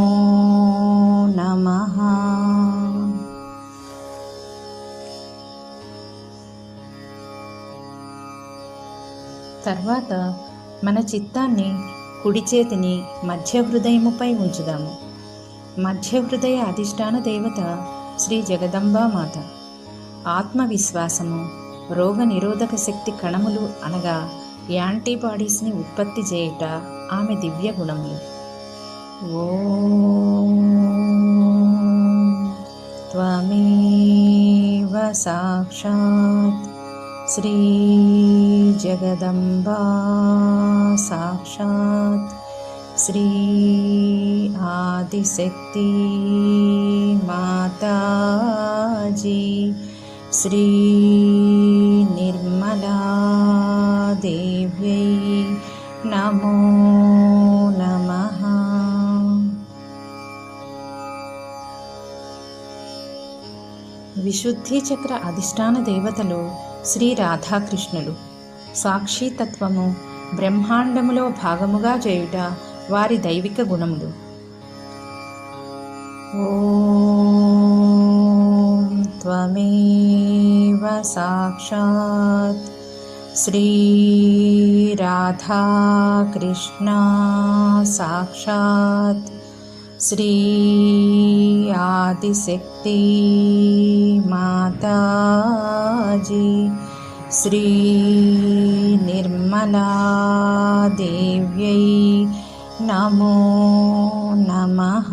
నమః. తర్వాత మన చిత్తాన్ని కుడి చేతిని మధ్య హృదయముపై ఉంచుదాము. మధ్య హృదయ అధిష్టాన దేవత శ్రీ జగదంబామాత. ఆత్మవిశ్వాసము, రోగ నిరోధక శక్తి కణములు అనగా యాంటీబాడీస్ని ఉత్పత్తి చేయుట ఆమె దివ్య గుణములు. ఓం త్వమేవ సాక్షాత్ శ్రీ జగదంబా సాక్షాత్ శ్రీ ఆదిశక్తి మాతాజీ శ్రీ నిర్మలా దేవ్యై నమో నమః. విశుద్ధి చక్ర అధిష్టాన దేవతలు శ్రీ రాధాకృష్ణులు. సాక్షితత్వము బ్రహ్మాండములో భాగముగా చేయుట వారి దైవిక గుణములు. ఓం త్వమేవ సాక్షాత్ శ్రీ రాధాకృష్ణ సాక్షాత్ శ్రీ ఆదిశక్తి మాతాజీ శ్రీ నిర్మలా దేవ్యై నమో నమః.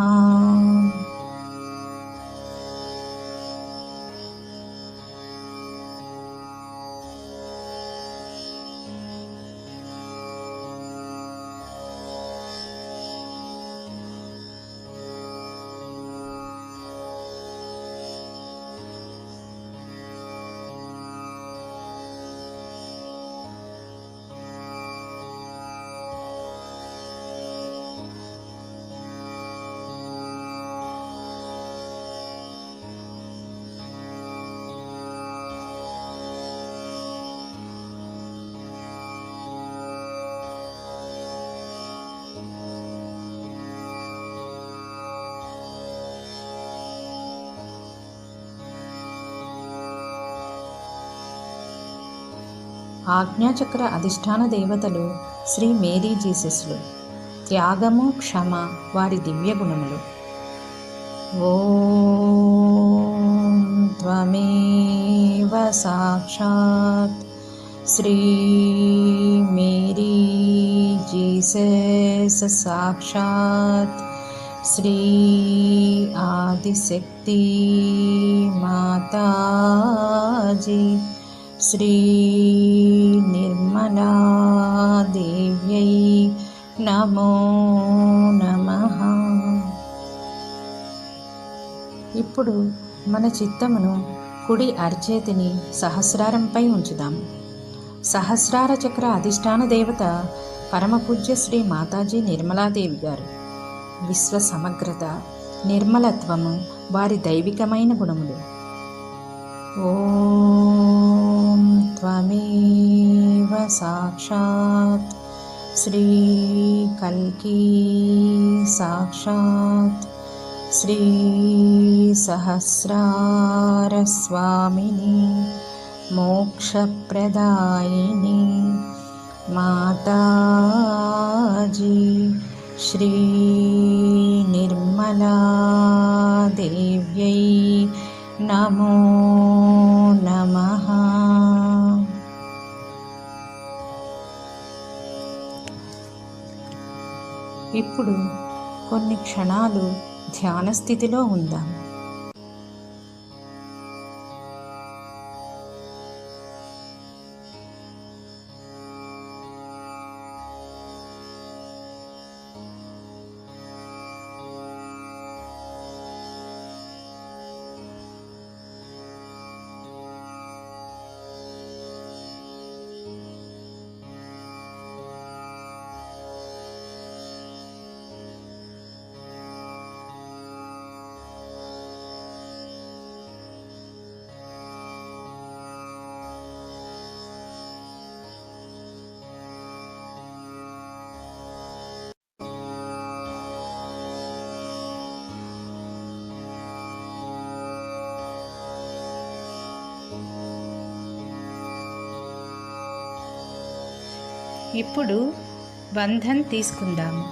ఆజ్ఞాచక్ర అధిష్టాన దేవతలు శ్రీ మేరీ జీసస్లు. త్యాగము క్షమ వారి దివ్య గుణములు. ఓం త్వమేవ సాక్షాత్ శ్రీ మేరీ జీసస్ సాక్షాత్ శ్రీ ఆదిశక్తి మాతాజీ శ్రీ నిర్మలా దేవ్యై నమో నమః. ఇప్పుడు మన చిత్తమును కుడి అర్చేతిని సహస్రారంపై ఉంచుదాము. సహస్రార చక్ర అధిష్టాన దేవత పరమపూజ్య శ్రీ మాతాజీ నిర్మలాదేవి గారు. విశ్వ సమగ్రత నిర్మలత్వము వారి దైవికమైన గుణములు. ఓం త్వమేవ సాక్షాత్ శ్రీ కల్కి సాక్షాత్ శ్రీ సహస్రార స్వామిని మోక్షప్రదాయిని మాతాజీ శ్రీ నిర్మలా దేవ్యై నమో నమః. ఇప్పుడు కొన్ని క్షణాలు ధ్యాన స్థితిలో ఉందాం. ఇప్పుడు బంధన్ తీసుకుందాము.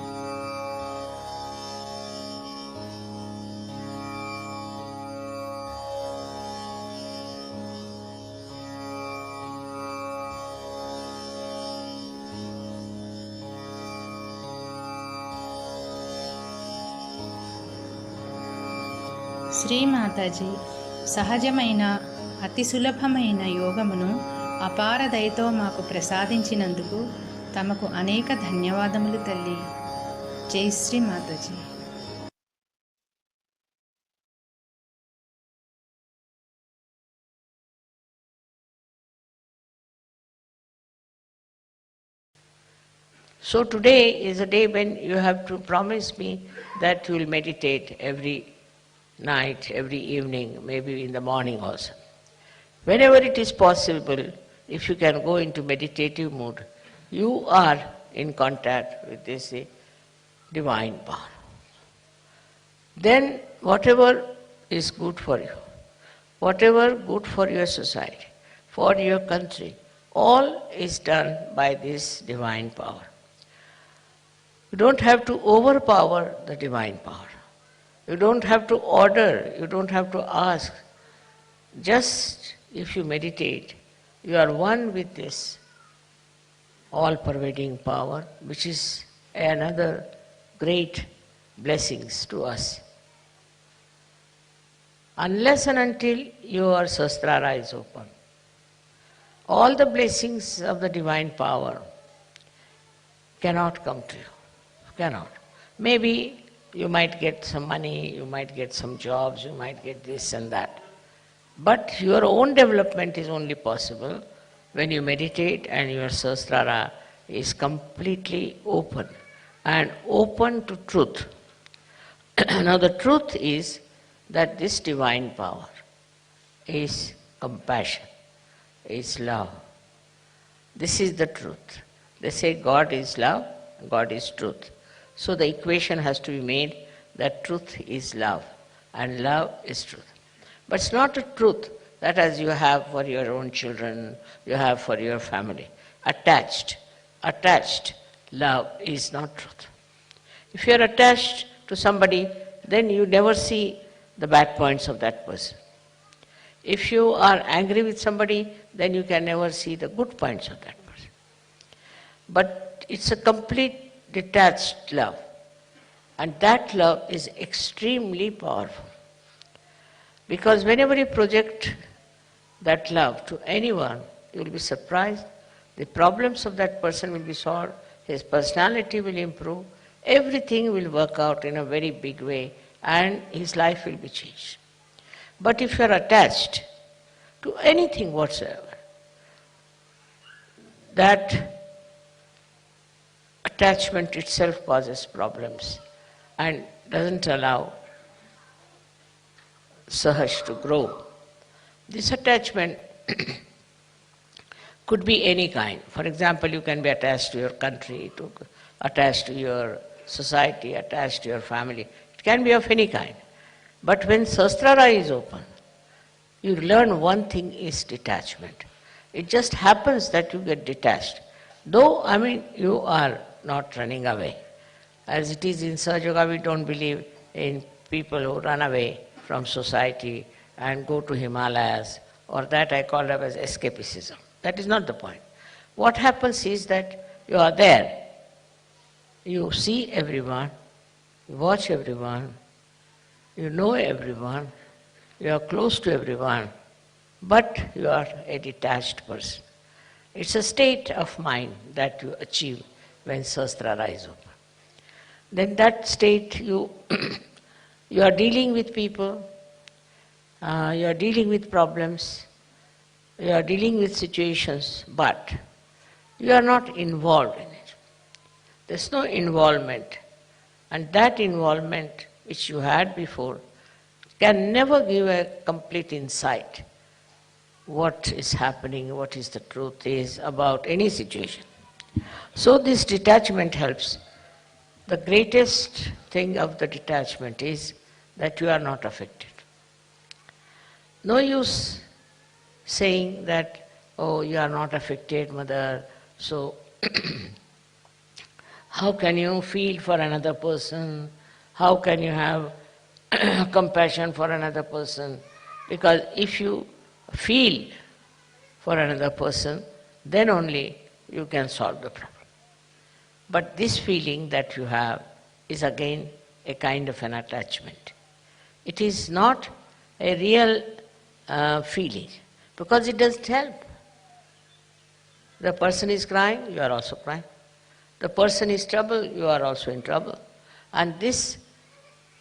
శ్రీమాతాజీ సహజమైన అతి సులభమైన యోగమును అపార దయతో మాకు ప్రసాదించినందుకు తమకు అనేక ధన్యవాదములు తల్లి. జై Shri Mataji. So today is a day when you have to promise me that you will meditate every night, every evening, maybe in the morning also. Whenever it is possible, if you can go into meditative mood, you are in contact with this divine power. Then whatever is good for you, whatever good for your society, for your country, all is done by this divine power. You don't have to overpower the divine power. You don't have to order, you don't have to ask. Just if you meditate, you are one with this all-pervading power, which is another great blessings to us. Unless and until your Sahasrara is open, all the blessings of the divine power cannot come to you. Cannot. Maybe you might get some money, you might get some jobs, you might get this and that. But your own development is only possible when you meditate and your Sahasrara is completely open and open to truth. Now the truth is that this divine power is compassion, is love. This is the truth. They say God is love, God is truth. So the equation has to be made that truth is love and love is truth. But it's not a truth that as you have for your own children, you have for your family. Attached love is not truth. If you are attached to somebody, then you never see the bad points of that person. If you are angry with somebody, then you can never see the good points of that person. But it's a complete detached love. And that love is extremely powerful. Because whenever you project that love to anyone, you will be surprised. The problems of that person will be solved, his personality will improve, everything will work out in a very big way, and his life will be changed. But if you are attached to anything whatsoever, that attachment itself causes problems and doesn't allow Sahaj to grow. This attachment could be any kind. For example, you can be attached to your country, attached to your society, attached to your family. It can be of any kind. But when Sahasrara is open, you learn one thing is detachment. It just happens that you get detached. Though, you are not running away. As it is in Sahaja Yoga, we don't believe in people who run away from society and go to Himalayas, or that I call it as escapism. That is not the point. What happens is that you are there. You see everyone, you watch everyone, you know everyone, you are close to everyone, but you are a detached person. It's a state of mind that you achieve when Sahasrara is open. Then that state you are dealing with people, you are dealing with problems, you are dealing with situations, but you are not involved in it. There's no involvement. And that involvement which you had before can never give a complete insight what is happening, what is the truth is about any situation. So this detachment helps. The greatest thing of the detachment is that you are not affected. No use saying that, oh, you are not affected, mother, so how can you feel for another person? How can you have compassion for another person? Because if you feel for another person, then only you can solve the problem. But this feeling that you have is again a kind of an attachment. It is not a real feeling, because it doesn't help. The person is crying, you are also crying. The person is troubled, you are also in trouble. And this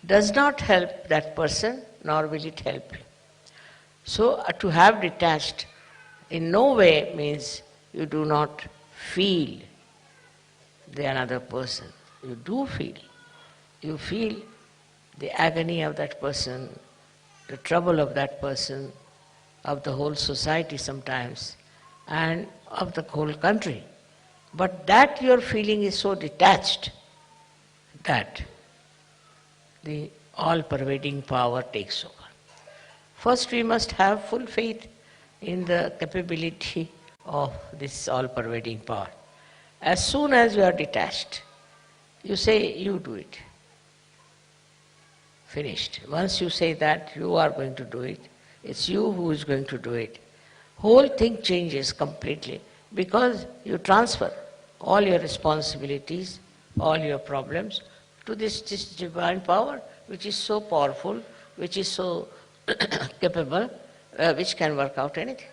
does not help that person, nor will it help you. So to have detached in no way means you do not feel the another person. You do feel. You feel the agony of that person, the trouble of that person, of the whole society sometimes, and of the whole country. But that your feeling is so detached that the all-pervading power takes over. First, we must have full faith in the capability of this all-pervading power. As soon as you are detached, you say, you do it. Finished. Once you say that you are going to do it, it's you who is going to do it. Whole thing changes completely because you transfer all your responsibilities, all your problems to this divine power which is so powerful, which is so capable, which can work out anything.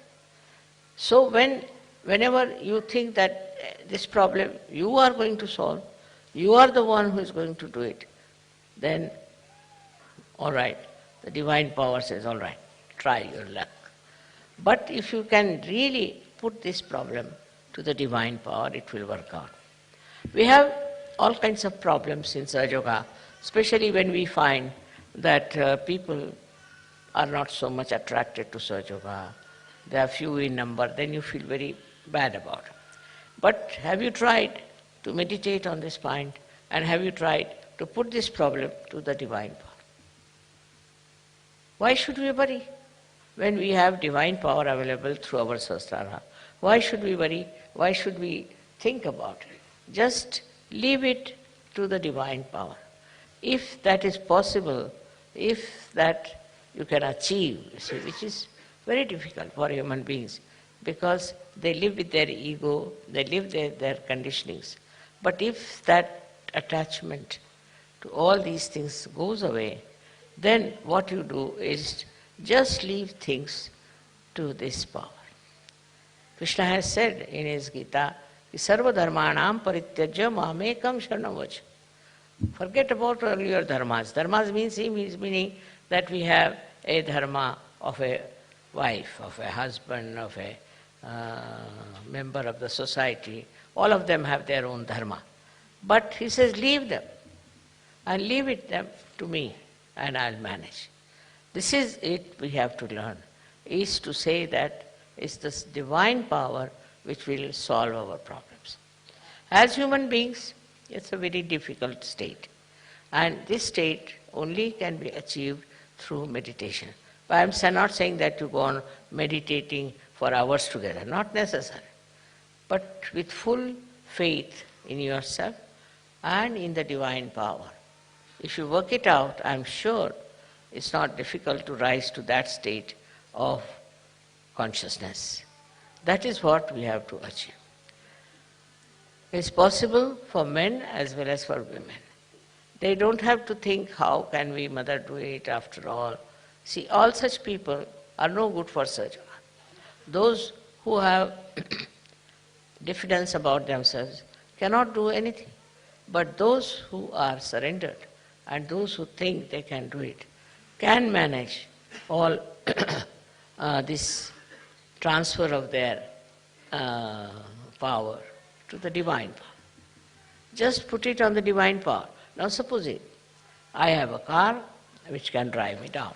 So whenever you think that this problem you are going to solve, you are the one who is going to do it, then all right, the divine power says, all right, try your luck. But if you can really put this problem to the divine power, it will work out. We have all kinds of problems in Sahaja Yoga, especially when we find that people are not so much attracted to Sahaja Yoga. They are few in number, then you feel very bad about it. But have you tried to meditate on this point, and have you tried to put this problem to the divine power? Why should we worry when we have divine power available through our Sahasrara? Why should we worry? Why should we think about it? Just leave it to the divine power. If that is possible, if that you can achieve, you see, which is very difficult for human beings because they live with their ego, they live their conditionings. But if that attachment to all these things goes away, then what you do is just leave things to this power. Krishna has said in his Gita, Sarva dharmanam parityajya mamekam sharanam vraj. Forget about all your dharmas. Dharmas means meaning that we have a dharma of a wife, of a husband, of a member of the society. All of them have their own dharma. But he says, leave them and leave it them to me and I'll manage. This is it we have to learn, is to say that it's this divine power which will solve our problems. As human beings, it's a very difficult state. And this state only can be achieved through meditation. But I'm not saying that you go on meditating for hours together, not necessary. But with full faith in yourself and in the divine power. If you work it out, I'm sure it's not difficult to rise to that state of consciousness. That is what we have to achieve. It's possible for men as well as for women. They don't have to think, how can we mother do it after all? See, all such people are no good for Sahaja Yoga. Those who have diffidence about themselves cannot do anything. But those who are surrendered and those who think they can do it can manage all this transfer of their power to the divine power. Just put it on the divine power. Now suppose I have a car which can drive me down.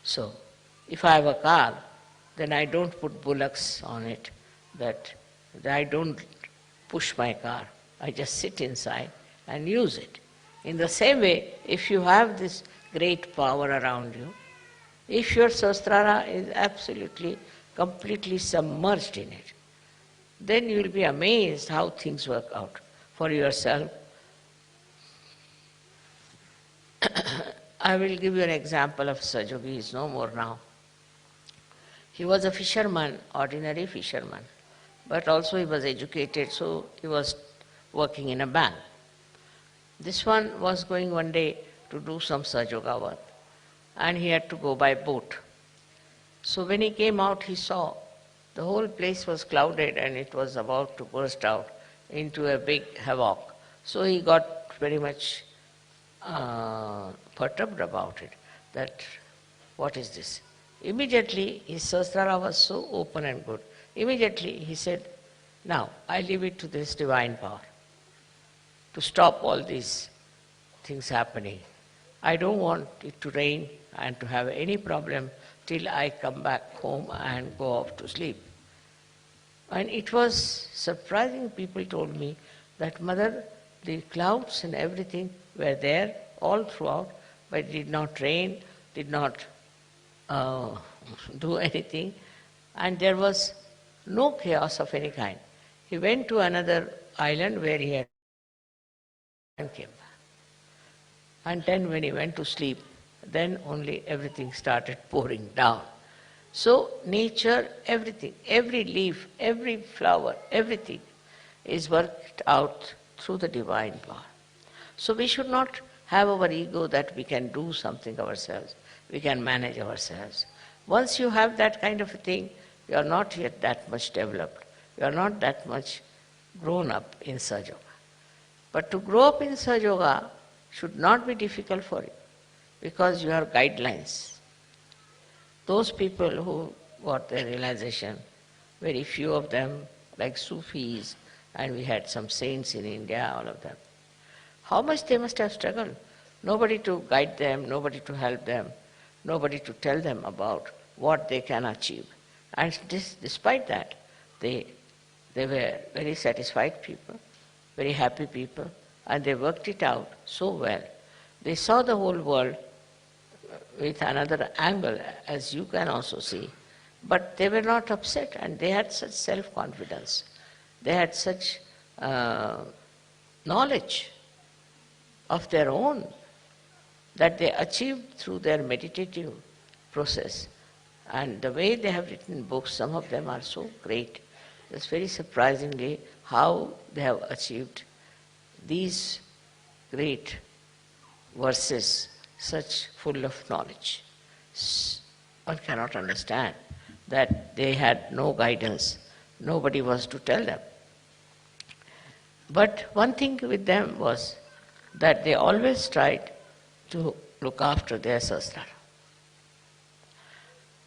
So if I have a car, then I don't put bullocks on it, that I don't push my car. I just sit inside and use it. In the same way, if you have this great power around you, if your Sahasrara is absolutely, completely submerged in it, then you will be amazed how things work out for yourself. I will give you an example of Sahaja Yogi. He is no more now. He was a fisherman, ordinary fisherman, but also he was educated, so he was working in a bank. This one was going one day to do some Sahaja Yoga work, and he had to go by boat. So when he came out, he saw the whole place was clouded and it was about to burst out into a big havoc. So he got very much perturbed about it, that what is this? Immediately his Sahasrara was so open and good. Immediately he said, now I leave it to this divine power to stop all these things happening. I don't want it to rain and to have any problem till I come back home and go off to sleep. And it was surprising, people told me that, Mother, the clouds and everything were there all throughout, but it did not rain, did not do anything, and there was no chaos of any kind. He went to another island where he had and came back. And then when he went to sleep, then only everything started pouring down. So nature, everything, every leaf, every flower, everything is worked out through the divine power. So we should not have our ego that we can do something ourselves, we can manage ourselves. Once you have that kind of a thing, you are not yet that much developed, you are not that much grown up in Sahaja Yoga. But to grow up in Sahaja Yoga should not be difficult for you, because you have guidelines. Those people who got their realization, very few of them, like Sufis, and we had some saints in India, all of them. How much they must have struggled. Nobody to guide them, nobody to help them, nobody to tell them about what they can achieve. And despite that, they were very satisfied people, very happy people, and they worked it out so well. They saw the whole world with another angle, as you can also see, but they were not upset, and they had such self-confidence. They had such knowledge of their own that they achieved through their meditative process. And the way they have written books, some of them are so great. It's very surprisingly how they have achieved these great verses, such full of knowledge. One cannot understand that they had no guidance, nobody was to tell them. But one thing with them was that they always tried to look after their Sahasrara.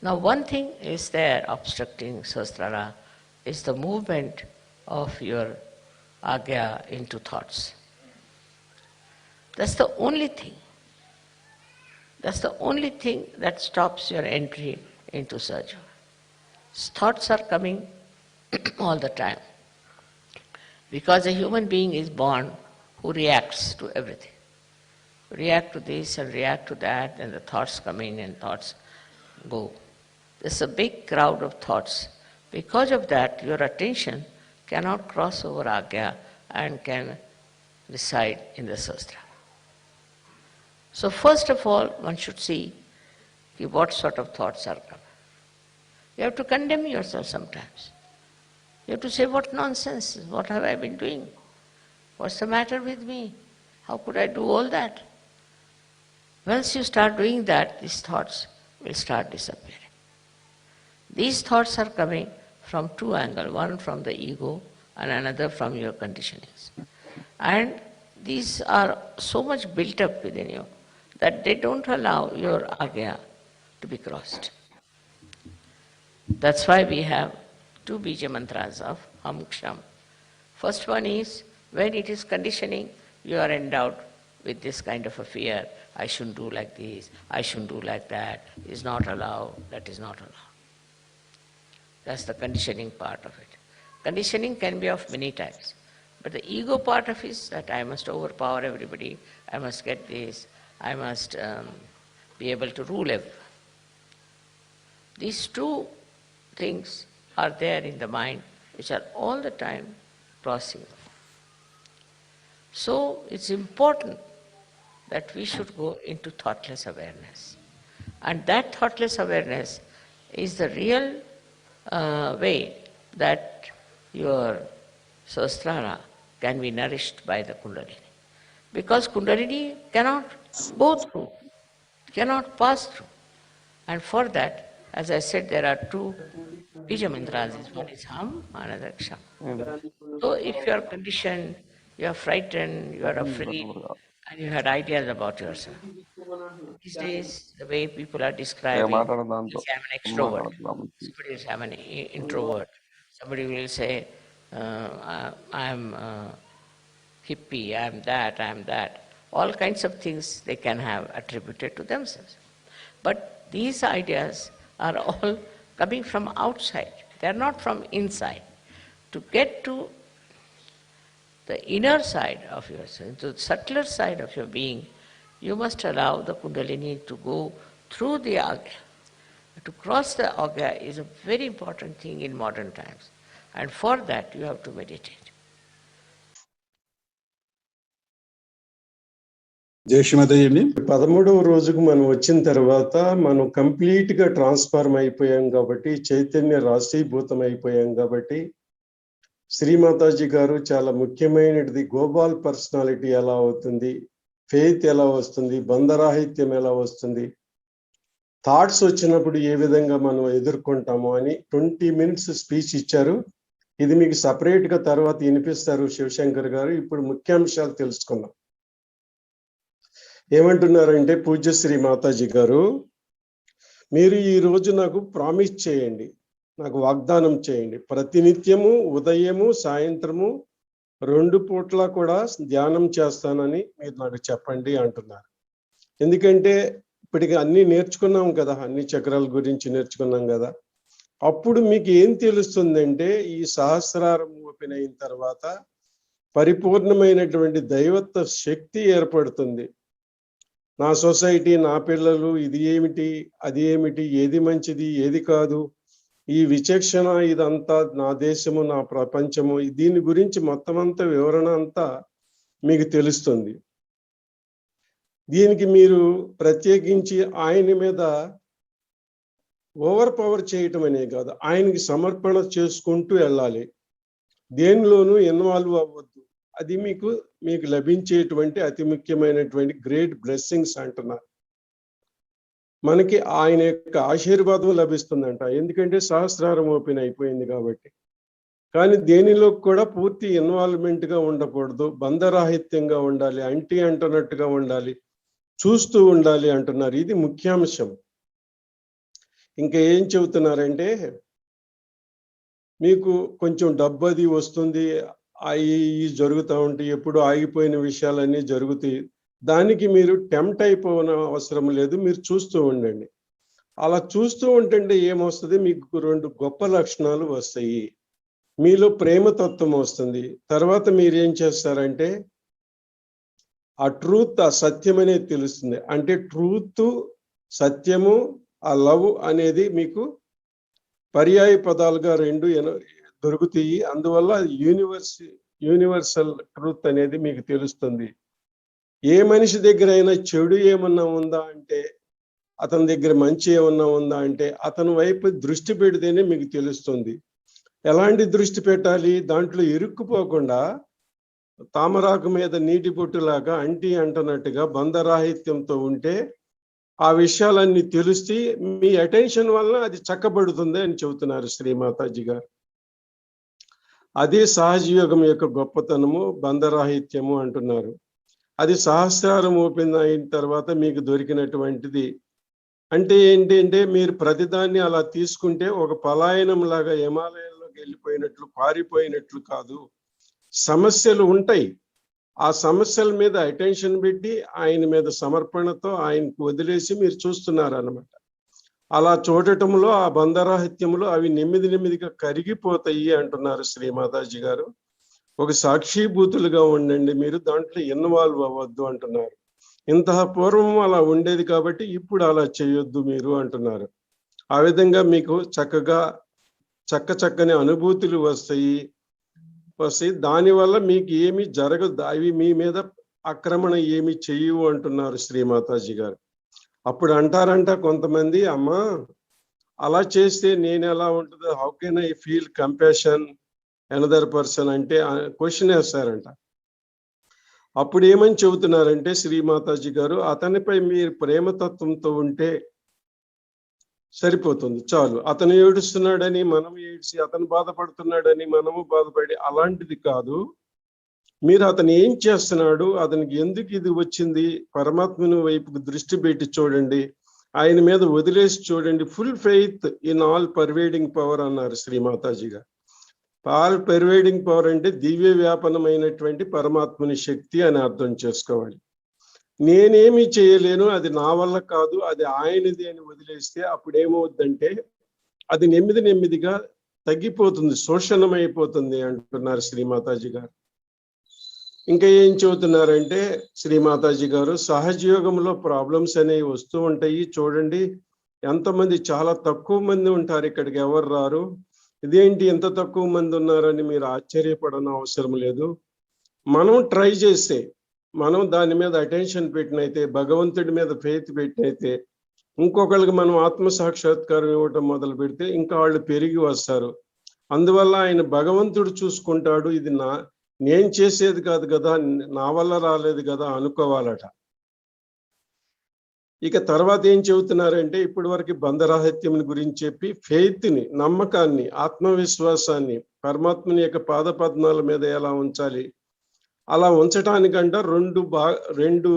Now one thing is there obstructing Sahasrara is the movement of your Agya into thoughts. That's the only thing. That's the only thing that stops your entry into Sahaja. Thoughts are coming all the time. Because a human being is born who reacts to everything. React to this and react to that, and the thoughts come in and thoughts go. There's a big crowd of thoughts. Because of that, your attention cannot cross over Agya and can reside in the Sahasrara. So first of all, one should see what sort of thoughts are coming. You have to condemn yourself sometimes. You have to say, what nonsense, what have I been doing? What's the matter with me? How could I do all that? Once you start doing that, these thoughts will start disappearing. These thoughts are coming from two angles, one from the ego and another from your conditionings. And these are so much built up within you that they don't allow your Agya to be crossed. That's why we have two Bija mantras of Ham Ksham. First one is, when it is conditioning, you are endowed with this kind of a fear. I shouldn't do like this, I shouldn't do like that, is not allowed, that is not allowed. That's the conditioning part of it. Conditioning can be of many types. But the ego part of it is that I must overpower everybody, I must get this, I must be able to rule everyone. These two things are there in the mind, which are all the time crossing. So it's important that we should go into thoughtless awareness. And that thoughtless awareness is the real way that your Sahasrara can be nourished by the Kundalini. Because Kundalini cannot go through, cannot pass through. And for that, as I said, there are two Bija mantras. One is Ham, another Ksham. So if you are conditioned, you are frightened, you are afraid, and you had ideas about yourself. These days, the way people are describing, మాట్లాడదాంతో I'm an extrovert, somebody will have an introvert, somebody will say, I'm hippie, I'm that. All kinds of things they can have attributed to themselves. But these ideas are all coming from outside. They are not from inside. To get to the inner side of yourself, to the subtler side of your being, you must allow the Kundalini to go through the Agya. To cross the Agya is a very important thing in modern times. And for that, you have to meditate. జయశ్రీమతయ్యండి. 13వ రోజుకు మనం వచ్చిన తర్వాత మనం complete గా transform అయిపోయాం కాబట్టి, చైతన్య రాశీభూతం అయిపోయాం కాబట్టి, శ్రీమాతాజీ గారు చాలా ముఖ్యమైనది గోపాల్ పర్సనాలిటీ ఎలా అవుతుంది, ఫెయిత్ ఎలా వస్తుంది, బంధరాహిత్యం ఎలా వస్తుంది, థాట్స్ వచ్చినప్పుడు ఏ విధంగా మనం ఎదుర్కొంటాము అని 20 minutes స్పీచ్ ఇచ్చారు. ఇది మీకు సపరేట్ గా తర్వాత వినిపిస్తారు శివశంకర్ గారు. ఇప్పుడు ముఖ్యాంశాలు తెలుసుకుందాం. ఏమంటున్నారంటే పూజ్యశ్రీ మాతాజీ గారు, మీరు ఈ రోజు నాకు ప్రామిస్ చేయండి, నాకు వాగ్దానం చేయండి, ప్రతినిత్యము ఉదయము సాయంత్రము 2 పూట్ల కూడా ధ్యానం చేస్తానని మీరు నాకు చెప్పండి అంటున్నారు. ఎందుకంటే ఇప్పటికి అన్ని నేర్చుకున్నాం కదా, అన్ని చక్రాల గురించి నేర్చుకున్నాం కదా. అప్పుడు మీకు ఏం తెలుస్తుందంటే ఈ సహస్రారం ఓపెన్ అయిన తర్వాత పరిపూర్ణమైనటువంటి దైవత్వ శక్తి ఏర్పడుతుంది. నా సొసైటీ, నా పిల్లలు, ఇది ఏమిటి అది ఏమిటి, ఏది మంచిది ఏది కాదు, ఈ విచక్షణ, ఇదంతా నా దేశము నా ప్రపంచము, దీని గురించి మొత్తం అంతా వివరణ అంతా మీకు తెలుస్తుంది. దీనికి మీరు ప్రత్యేకించి ఆయన మీద ఓవర్ పవర్ చేయటం అనే కాదు, ఆయనకి సమర్పణ చేసుకుంటూ వెళ్ళాలి. దేనిలోనూ ఇన్వాల్వ్ అవ్వద్దు. అది మీకు లభించేటువంటి అతి ముఖ్యమైనటువంటి గ్రేట్ బ్లెస్సింగ్స్ అంటున్నారు. మనకి ఆయన యొక్క ఆశీర్వాదం లభిస్తుందంట, ఎందుకంటే సహస్రారం ఓపెన్ అయిపోయింది కాబట్టి. కానీ దేనిలో కూడా పూర్తి ఇన్వాల్వ్మెంట్ గా ఉండకూడదు, బంధరాహిత్యంగా ఉండాలి, అంటున్నట్టుగా ఉండాలి, చూస్తూ ఉండాలి అంటున్నారు. ఇది ముఖ్యాంశం. ఇంకా ఏం చెబుతున్నారంటే, మీకు కొంచెం డబ్బు అది వస్తుంది, అవి జరుగుతూ ఉంటాయి, ఎప్పుడు ఆగిపోయిన విషయాలన్నీ జరుగుతాయి. దానికి మీరు టెంప్ట్ అయిపోవన అవసరం లేదు, మీరు చూస్తూ ఉండండి. అలా చూస్తూ ఉంటుంటే ఏమొస్తుంది, మీకు 2 గొప్ప లక్షణాలు వస్తాయి. మీలో ప్రేమతత్వం వస్తుంది. తర్వాత మీరు ఏం చేస్తారంటే ఆ ట్రూత్, ఆ సత్యం అనేది తెలుస్తుంది. అంటే ట్రూత్, సత్యము, ఆ లవ్ అనేది మీకు పర్యాయ పదాలుగా 2 దొరుకుతాయి. అందువల్ల యూనివర్సల్ ట్రూత్ అనేది మీకు తెలుస్తుంది. ఏ మనిషి దగ్గర అయినా చెడు ఏమన్నా ఉందా అంటే, అతని దగ్గర మంచి ఏమన్నా ఉందా అంటే, అతని వైపు దృష్టి పెడితేనే మీకు తెలుస్తుంది. ఎలాంటి దృష్టి పెట్టాలి, దాంట్లో ఇరుక్కుపోకుండా తామరాకు మీద నీటి పొట్టులాగా అంటున్నట్టుగా బంధరాహిత్యంతో ఉంటే ఆ విషయాలన్నీ తెలిసి మీ అటెన్షన్ వలన అది చక్కబడుతుంది అని చెబుతున్నారు శ్రీమాతాజీ గారు. అదే సహజయోగం యొక్క గొప్పతనము, బంధరాహిత్యము అంటున్నారు. అది సహస్రారం ఓపెన్ అయిన తర్వాత మీకు దొరికినటువంటిది. అంటే ఏంటంటే మీరు ప్రతిదాన్ని అలా తీసుకుంటే ఒక పలాయనం లాగా హిమాలయాల్లోకి వెళ్ళిపోయినట్లు, పారిపోయినట్లు కాదు. సమస్యలు ఉంటాయి, ఆ సమస్యల మీద అటెన్షన్ పెట్టి ఆయన మీద సమర్పణతో ఆయనకు వదిలేసి మీరు చూస్తున్నారు అన్నమాట. అలా చూడటంలో, ఆ బంధరాహిత్యంలో అవి నెమ్మదిగా కరిగిపోతాయి అంటున్నారు శ్రీమాతాజీ గారు. ఒక సాక్షిభూతులుగా ఉండండి, మీరు దాంట్లో ఇన్వాల్వ్ అవ్వద్దు అంటున్నారు. ఇంత పూర్వం అలా ఉండేది కాబట్టి ఇప్పుడు అలా చేయొద్దు మీరు అంటున్నారు. ఆ విధంగా మీకు చక్కని అనుభూతులు వస్తాయి. దానివల్ల మీకు ఏమి జరగదు, అవి మీ మీద ఆక్రమణ ఏమి చెయ్యవు అంటున్నారు శ్రీమాతాజీ గారు. అప్పుడు అంటారంట కొంతమంది, అమ్మా అలా చేస్తే నేను ఎలా ఉంటుందో, how can I feel compassion another person అంటే క్వశ్చన్ వేస్తారంట. అప్పుడు ఏమని చెబుతున్నారంటే శ్రీమాతాజీ గారు, అతనిపై మీరు ప్రేమతత్వంతో ఉంటే సరిపోతుంది, చాలు. అతను ఏడుస్తున్నాడని మనం ఏడ్చి, అతను బాధపడుతున్నాడని మనము బాధపడి అలాంటిది కాదు. మీరు అతను ఏం చేస్తున్నాడు, అతనికి ఎందుకు ఇది వచ్చింది, పరమాత్మని వైపుకు దృష్టి పెట్టి చూడండి, ఆయన మీద వదిలేసి చూడండి. Full faith in all pervading power అన్నారు శ్రీమాతాజీ గారు. ఆల్ పర్వేడింగ్ పవర్ అంటే దివ్య వ్యాపనమైనటువంటి పరమాత్మని శక్తి అని అర్థం చేసుకోవాలి. నేనేమి చేయలేను, అది నా వల్ల కాదు, అది ఆయనది అని వదిలేస్తే అప్పుడు ఏమవుద్దంటే అది నెమ్మదిగా తగ్గిపోతుంది, శోషణమైపోతుంది అంటున్నారు శ్రీమాతాజీ గారు. ఇంకా ఏం చెబుతున్నారంటే శ్రీమాతాజీ గారు, సహజయోగంలో ప్రాబ్లమ్స్ అనేవి వస్తూ ఉంటాయి. చూడండి ఎంతమంది, చాలా తక్కువ మంది ఉంటారు, ఇక్కడికి ఎవరు రారు. ఇదేంటి ఎంత తక్కువ మంది ఉన్నారని మీరు ఆశ్చర్యపడన అవసరం లేదు. మనం ట్రై చేస్తే, మనం దాని మీద అటెన్షన్ పెట్టినైతే, భగవంతుడి మీద ఫెయిత్ పెట్టినైతే, ఇంకొకరికి మనం ఆత్మ సాక్షాత్కారం ఇవ్వటం మొదలు పెడితే ఇంకా వాళ్ళు పెరిగి వస్తారు. అందువల్ల ఆయన భగవంతుడు చూసుకుంటాడు, ఇది నేను చేసేది కాదు కదా, నా వల్ల రాలేదు కదా అనుకోవాలట. ఇక తర్వాత ఏం చెబుతున్నారంటే, ఇప్పటి వరకు బంధరాహిత్యం గురించి చెప్పి ఫెయిత్ని, నమ్మకాన్ని, ఆత్మవిశ్వాసాన్ని పరమాత్మని యొక్క పాదపద్మాల మీద ఎలా ఉంచాలి, అలా ఉంచటానికంట రెండు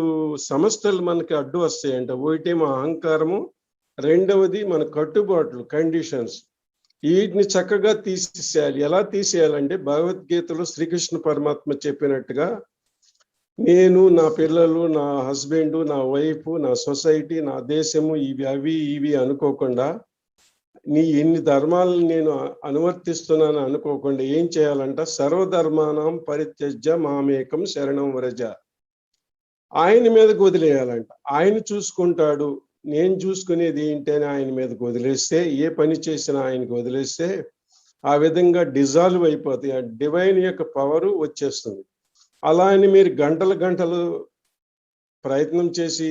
సమస్యలు మనకి అడ్డు వస్తాయంట. ఒకటేమో అహంకారము, రెండవది మన కట్టుబాట్లు, కండిషన్స్. వీటిని చక్కగా తీసేయాలి. ఎలా తీసేయాలంటే భగవద్గీతలో శ్రీకృష్ణ పరమాత్మ చెప్పినట్టుగా, నేను, నా పిల్లలు, నా హస్బెండ్, నా వైఫ్, నా సొసైటీ, నా దేశము, ఇవి అనుకోకుండా, ఎన్ని ధర్మాలను నేను అనువర్తిస్తున్నాను అనుకోకుండా ఏం చేయాలంట, సర్వధర్మానం పరిత్యజ్య మామేకం శరణం వ్రజ. ఆయన మీదకు వదిలేయాలంట. ఆయన చూసుకుంటాడు, నేను చూసుకునేది ఏంటి అని ఆయన మీదకు వదిలేస్తే, ఏ పని చేసినా ఆయనకు వదిలేస్తే ఆ విధంగా డిజాల్వ్ అయిపోతాయి, ఆ డివైన్ యొక్క పవరు వచ్చేస్తుంది. అలా అని మీరు గంటలు ప్రయత్నం చేసి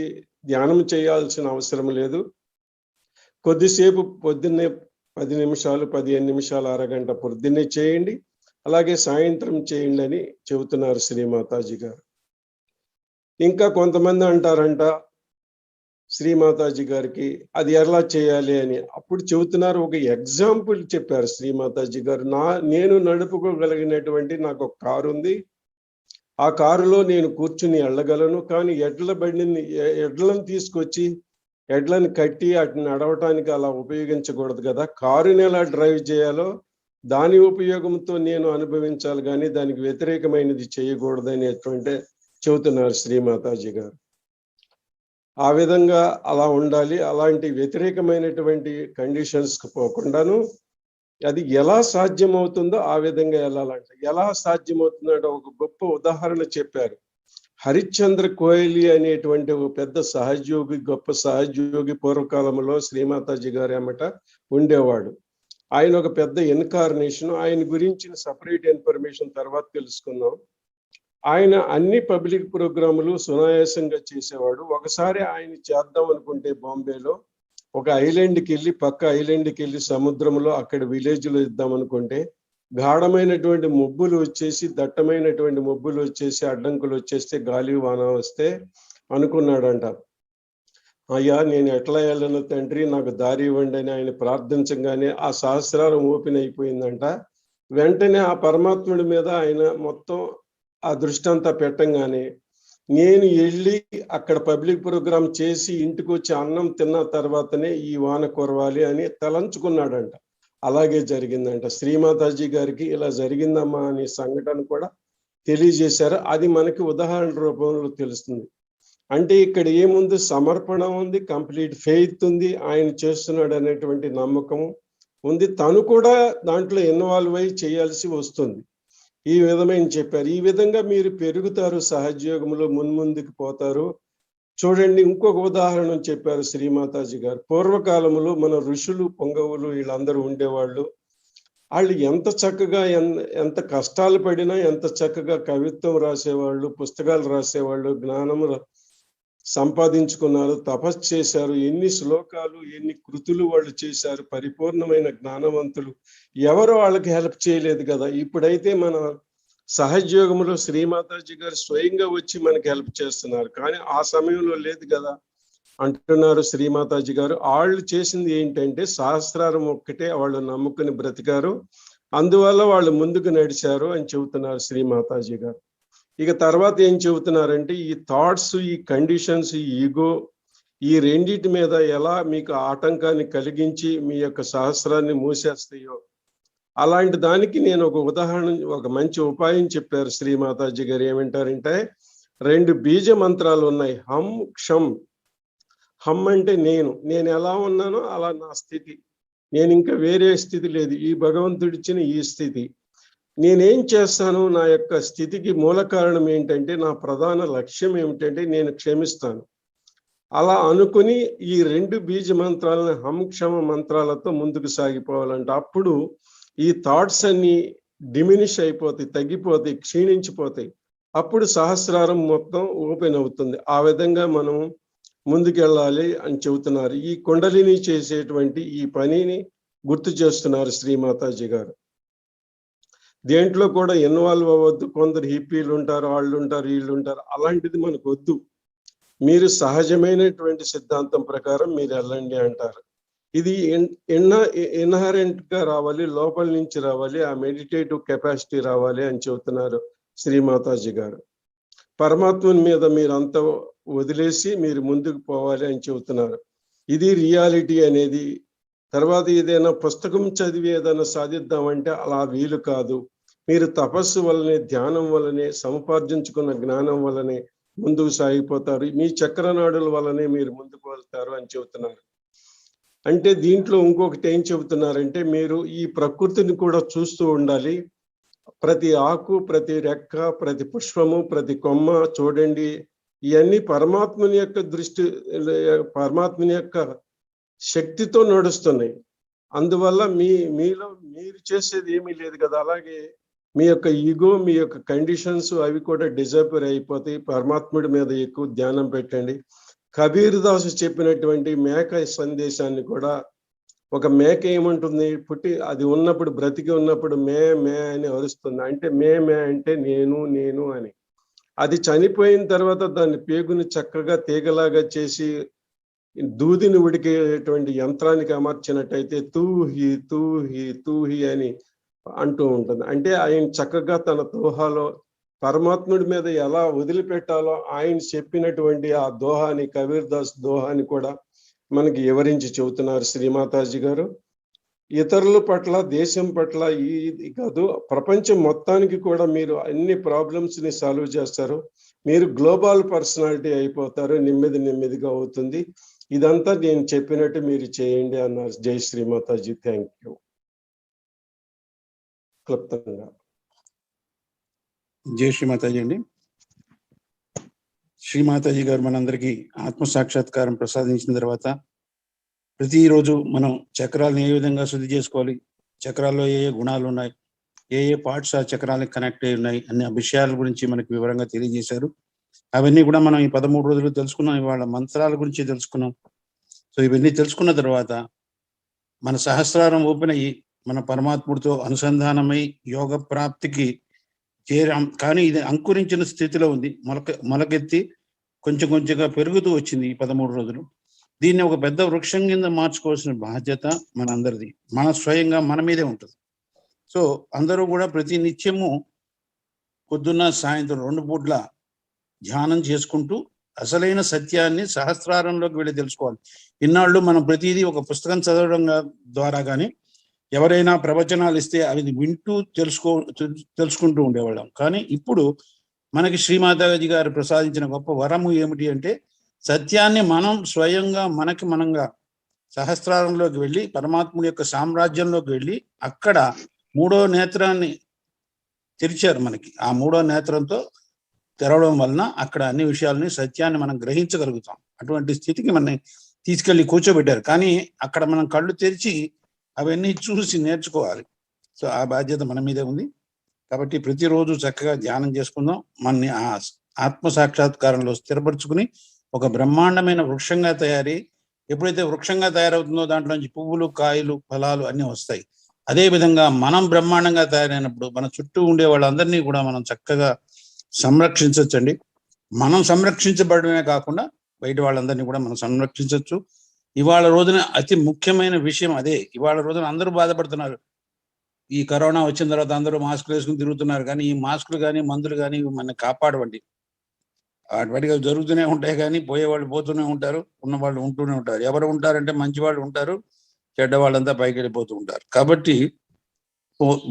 ధ్యానం చేయాల్సిన అవసరం లేదు. కొద్దిసేపు పొద్దున్నే 10 నిమిషాలు, 15 నిమిషాలు, అరగంట పొద్దున్నే చేయండి, అలాగే సాయంత్రం చేయండి అని చెబుతున్నారు శ్రీమాతాజీ గారు. ఇంకా కొంతమంది అంటారంట శ్రీమాతాజీ గారికి అది ఎలా చేయాలి అని. అప్పుడు చెబుతున్నారు, ఒక ఎగ్జాంపుల్ చెప్పారు శ్రీమాతాజీ గారు. నేను నడుపుకోగలిగినటువంటి నాకు ఒక కారు ఉంది, ఆ కారులో నేను కూర్చుని వెళ్ళగలను, కానీ ఎడ్లను తీసుకొచ్చి ఎడ్లను కట్టి వాటిని నడవటానికి అలా ఉపయోగించకూడదు కదా. కారుని ఎలా డ్రైవ్ చేయాలో దాని ఉపయోగంతో నేను అనుభవించాలి, కానీ దానికి వ్యతిరేకమైనది చేయకూడదు అనేటువంటి చెబుతున్నారు శ్రీమాతాజీ గారు. ఆ విధంగా అలా ఉండాలి. అలాంటి వ్యతిరేకమైనటువంటి కండిషన్స్కి పోకుండాను అది ఎలా సాధ్యమవుతుందో ఆ విధంగా వెళ్ళాలంట. ఎలా సాధ్యమవుతుందంటే ఒక గొప్ప ఉదాహరణ చెప్పారు. హరిశ్చంద్ర కోహ్లీ అనేటువంటి ఒక పెద్ద సహజయోగి, గొప్ప సహజయోగి పూర్వకాలంలో శ్రీమాతాజీ గారు ఏమట ఉండేవాడు. ఆయన ఒక పెద్ద ఇన్కార్నేషన్. ఆయన గురించిన సపరేట్ ఇన్ఫర్మేషన్ తర్వాత తెలుసుకుందాం. ఆయన అన్ని పబ్లిక్ ప్రోగ్రాములు సునాయాసంగా చేసేవాడు. ఒకసారి ఆయన చేద్దాం అనుకుంటే బాంబేలో ఒక ఐలాండ్కి వెళ్ళి, పక్క ఐలాండ్కి వెళ్ళి సముద్రంలో అక్కడ విలేజ్లో ఇద్దాం అనుకుంటే గాఢమైనటువంటి మబ్బులు వచ్చేసి, దట్టమైనటువంటి మబ్బులు వచ్చేసి, అడ్డంకులు వచ్చేస్తే, గాలి వాన వస్తే అనుకున్నాడంట, అయ్యా నేను ఎట్లా వెళ్ళను తండ్రి, నాకు దారి ఇవ్వండి అని ఆయన ప్రార్థించగానే ఆ సహస్రారం ఓపెన్ అయిపోయిందంట. వెంటనే ఆ పరమాత్ముడి మీద ఆయన మొత్తం ఆ దృష్టి అంతా పెట్టంగానే, నేను వెళ్ళి అక్కడ పబ్లిక్ ప్రోగ్రామ్ చేసి ఇంటికి వచ్చి అన్నం తిన్న తర్వాతనే ఈ వాన కురవాలి అని తలంచుకున్నాడంట. అలాగే జరిగిందంట. శ్రీమాతాజీ గారికి ఇలా జరిగిందమ్మా అనే సంఘటన కూడా తెలియజేశారు. అది మనకి ఉదాహరణ రూపంలో తెలుస్తుంది. అంటే ఇక్కడ ఏముంది, సమర్పణ ఉంది, కంప్లీట్ ఫెయిత్ ఉంది, ఆయన చేస్తున్నాడు అనేటువంటి నమ్మకం ఉంది, తను కూడా దాంట్లో ఇన్వాల్వ్ అయి చేయాల్సి వస్తుంది. ఈ విధమైన చెప్పారు. ఈ విధంగా మీరు పెరుగుతారు, సహజయోగంలో మున్ముందుకు పోతారు. చూడండి, ఇంకొక ఉదాహరణ చెప్పారు శ్రీమాతాజీ గారు. పూర్వకాలంలో మన ఋషులు, పొంగవులు వీళ్ళందరూ ఉండేవాళ్ళు. వాళ్ళు ఎంత చక్కగా ఎంత కష్టాలు పడినా ఎంత చక్కగా కవిత్వం రాసేవాళ్ళు, పుస్తకాలు రాసేవాళ్ళు, జ్ఞానము సంపాదించుకున్నారు, తపస్సు చేశారు, ఎన్ని శ్లోకాలు, ఎన్ని కృతులు వాళ్ళు చేశారు, పరిపూర్ణమైన జ్ఞానవంతులు. ఎవరు వాళ్ళకి హెల్ప్ చేయలేదు కదా. ఇప్పుడైతే మన సహజయోగంలో శ్రీమాతాజీ గారు స్వయంగా వచ్చి మనకి హెల్ప్ చేస్తున్నారు, కానీ ఆ సమయంలో లేదు కదా అంటున్నారు శ్రీమాతాజీ గారు. వాళ్ళు చేసింది ఏంటంటే సహస్రారం ఒక్కటే వాళ్ళు నమ్ముకుని బ్రతికారు, అందువల్ల వాళ్ళు ముందుకు నడిచారు అని చెబుతున్నారు శ్రీమాతాజీ గారు. ఇక తర్వాత ఏం చెబుతున్నారంటే ఈ థాట్స్, ఈ కండిషన్స్, ఈ ఈగో, ఈ రెండిటి మీద ఎలా మీకు ఆటంకాన్ని కలిగించి మీ యొక్క సహస్రాన్ని మూసేస్తాయో, అలాంటి దానికి నేను ఒక ఉదాహరణ, ఒక మంచి ఉపాయం చెప్పారు శ్రీమాతాజీ గారు. ఏమంటారంటే 2 బీజ మంత్రాలు ఉన్నాయి. హం, క్షం. హమ్ అంటే నేను ఎలా ఉన్నానో అలా నా స్థితి, నేను ఇంకా వేరే స్థితి లేదు, ఈ భగవంతుడిచ్చిన ఈ స్థితి. నేనేం చేస్తాను, నా యొక్క స్థితికి మూల కారణం ఏంటంటే, నా ప్రధాన లక్ష్యం ఏమిటంటే నేను క్షమిస్తాను. అలా అనుకుని ఈ 2 బీజ మంత్రాలను హం క్షమ మంత్రాలతో ముందుకు సాగిపోవాలంట. అప్పుడు ఈ థాట్స్ అన్ని డిమినిష్ అయిపోతాయి, తగ్గిపోతాయి, క్షీణించిపోతాయి. అప్పుడు సహస్రారం మొత్తం ఓపెన్ అవుతుంది. ఆ విధంగా మనం ముందుకెళ్ళాలి అని చెబుతున్నారు. ఈ కుండలిని చేసేటువంటి ఈ పనిని గుర్తు చేస్తున్నారు శ్రీమాతాజీ గారు. దేంట్లో కూడా ఇన్వాల్వ్ అవ్వద్దు. కొందరు హిప్పీలు ఉంటారు, వాళ్ళు ఉంటారు, వీళ్ళు ఉంటారు, అలాంటిది మనకు వద్దు. మీరు సహజమైనటువంటి సిద్ధాంతం ప్రకారం మీరు వెళ్ళండి అంటారు. ఇది ఇన్హరెంట్ గా రావాలి, లోపల నుంచి రావాలి, ఆ మెడిటేటివ్ కెపాసిటీ రావాలి అని చెబుతున్నారు శ్రీమాతాజీ గారు. పరమాత్మని మీద మీరు అంతా వదిలేసి మీరు ముందుకు పోవాలి అని చెబుతున్నారు. ఇది రియాలిటీ అనేది. తర్వాత ఏదైనా పుస్తకం చదివి ఏదైనా సాధిద్దామంటే అలా వీలు కాదు. మీరు తపస్సు వల్లనే, ధ్యానం వల్లనే, సముపార్జించుకున్న జ్ఞానం వల్లనే ముందుకు సాగిపోతారు. మీ చక్రనాడుల వల్లనే మీరు ముందుకు వెళ్తారు అని చెబుతున్నారు. అంటే దీంట్లో ఇంకొకటి ఏం చెబుతున్నారంటే, మీరు ఈ ప్రకృతిని కూడా చూస్తూ ఉండాలి. ప్రతి ఆకు, ప్రతి రెక్క, ప్రతి పుష్పము, ప్రతి కొమ్మ చూడండి. ఇవన్నీ పరమాత్మని యొక్క దృష్టి, పరమాత్మని యొక్క శక్తితో నడుస్తున్నాయి. అందువల్ల మీలో మీరు చేసేది ఏమీ లేదు కదా. అలాగే మీ యొక్క ఈగో, మీ యొక్క కండిషన్స్ అవి కూడా డిజపేర్ అయిపోతాయి. పరమాత్ముడి మీద ఎక్కువ ధ్యానం పెట్టండి. కబీర్ దాసు చెప్పినటువంటి మేక సందేశాన్ని కూడా, ఒక మేక ఏమంటుంది, అది ఉన్నప్పుడు, బ్రతికి ఉన్నప్పుడు మే మే అని అరుస్తుంది. అంటే మే అంటే నేను అని. అది చనిపోయిన తర్వాత దాన్ని పేగుని చక్కగా తీగలాగా చేసి దూదిని ఉడికేటువంటి యంత్రానికి అమర్చినట్టయితే తూహి తూహి తూహి అని అంటూ ఉంటుంది. అంటే ఆయన చక్కగా తన దోహాలో పరమాత్ముడి మీద ఎలా వదిలిపెట్టాలో ఆయన చెప్పినటువంటి ఆ దోహాని, కబీర్ దాస్ దోహాని కూడా మనకి వివరించి చెబుతున్నారు శ్రీమాతాజీ గారు. ఇతరుల పట్ల, దేశం పట్ల ఇది కాదు, ప్రపంచం మొత్తానికి కూడా మీరు అన్ని ప్రాబ్లమ్స్ ని సాల్వ్ చేస్తారు. మీరు గ్లోబల్ పర్సనాలిటీ అయిపోతారు. నెమ్మదిగా అవుతుంది. ఇదంతా నేను చెప్పినట్టు మీరు చేయండి అన్నారు. జై శ్రీమాతాజీ. Thank you. క్లుప్తంగా జై శ్రీమాతాజీ అండి. శ్రీమాతాజీ గారు మనందరికీ ఆత్మ సాక్షాత్కారం ప్రసాదించిన తర్వాత, ప్రతిరోజు మనం చక్రాలను ఏ విధంగా శుద్ధి చేసుకోవాలి, చక్రాల్లో ఏ గుణాలు ఉన్నాయి, ఏ పార్ట్స్ ఆ చక్రాలకు కనెక్ట్ అయి ఉన్నాయి అనే విషయాల గురించి మనకు వివరంగా తెలియజేశారు. అవన్నీ కూడా మనం ఈ 13 రోజులు తెలుసుకున్నాం. ఇవాళ మంత్రాల గురించి తెలుసుకున్నాం. సో ఇవన్నీ తెలుసుకున్న తర్వాత మన సహస్రారం ఓపెన్ అయ్యి మన పరమాత్ముడితో అనుసంధానమై యోగ ప్రాప్తికి చేరాం. కానీ ఇది అంకురించిన స్థితిలో ఉంది. మొలకెత్తి కొంచెం కొంచెంగా పెరుగుతూ వచ్చింది ఈ 13 రోజులు. దీన్ని ఒక పెద్ద వృక్షం కింద మార్చుకోవాల్సిన బాధ్యత మనందరిది. మన స్వయంగా మన మీదే ఉంటుంది. సో అందరూ కూడా ప్రతి నిత్యము పొద్దున్న, సాయంత్రం 2 పూట్ల ధ్యానం చేసుకుంటూ అసలైన సత్యాన్ని సహస్రారంలోకి వెళ్ళి తెలుసుకోవాలి. ఇన్నాళ్ళు మనం ప్రతిదీ ఒక పుస్తకం చదవడం ద్వారా కానీ, ఎవరైనా ప్రవచనాలు ఇస్తే అవి వింటూ తెలుసుకుంటూ ఉండేవాళ్ళం. కానీ ఇప్పుడు మనకి శ్రీమాతాజీ గారు ప్రసాదించిన గొప్ప వరము ఏమిటి అంటే, సత్యాన్ని మనం స్వయంగా మనంగా సహస్రారంలోకి వెళ్ళి పరమాత్ముడి యొక్క సామ్రాజ్యంలోకి వెళ్ళి అక్కడ 3వ నేత్రాన్ని తెరిచారు మనకి. ఆ 3వ నేత్రంతో తెరవడం వలన అక్కడ అన్ని విషయాలని, సత్యాన్ని మనం గ్రహించగలుగుతాం. అటువంటి స్థితికి మనని తీసుకెళ్లి కూర్చోబెట్టారు. కానీ అక్కడ మనం కళ్ళు తెరిచి అవన్నీ చూసి నేర్చుకోవాలి. సో ఆ బాధ్యత మన మీదే ఉంది. కాబట్టి ప్రతిరోజు చక్కగా ధ్యానం చేసుకుందాం. మనని ఆ ఆత్మ సాక్షాత్కారంలో స్థిరపరచుకుని ఒక బ్రహ్మాండమైన వృక్షంగా తయారీ, ఎప్పుడైతే వృక్షంగా తయారవుతుందో దాంట్లోంచి పువ్వులు, కాయలు, ఫలాలు అన్నీ వస్తాయి. అదే విధంగా మనం బ్రహ్మాండంగా తయారైనప్పుడు మన చుట్టూ ఉండే వాళ్ళందరినీ కూడా మనం చక్కగా సంరక్షించవచ్చండి. మనం సంరక్షించబడమే కాకుండా బయట వాళ్ళందరినీ కూడా మనం సంరక్షించవచ్చు. ఇవాళ రోజున అతి ముఖ్యమైన విషయం అదే. ఇవాళ రోజున అందరూ బాధపడుతున్నారు. ఈ కరోనా వచ్చిన తర్వాత అందరూ మాస్కులు వేసుకుని తిరుగుతున్నారు, కానీ ఈ మాస్కులు కానీ మందులు కానీ మనల్ని కాపాడవండి. వాటిగా జరుగుతూనే ఉంటాయి, కానీ పోయేవాళ్ళు పోతూనే ఉంటారు, ఉన్నవాళ్ళు ఉంటూనే ఉంటారు. ఎవరు ఉంటారంటే మంచి వాళ్ళు ఉంటారు, చెడ్డ వాళ్ళంతా పైకి వెళ్ళిపోతూ ఉంటారు. కాబట్టి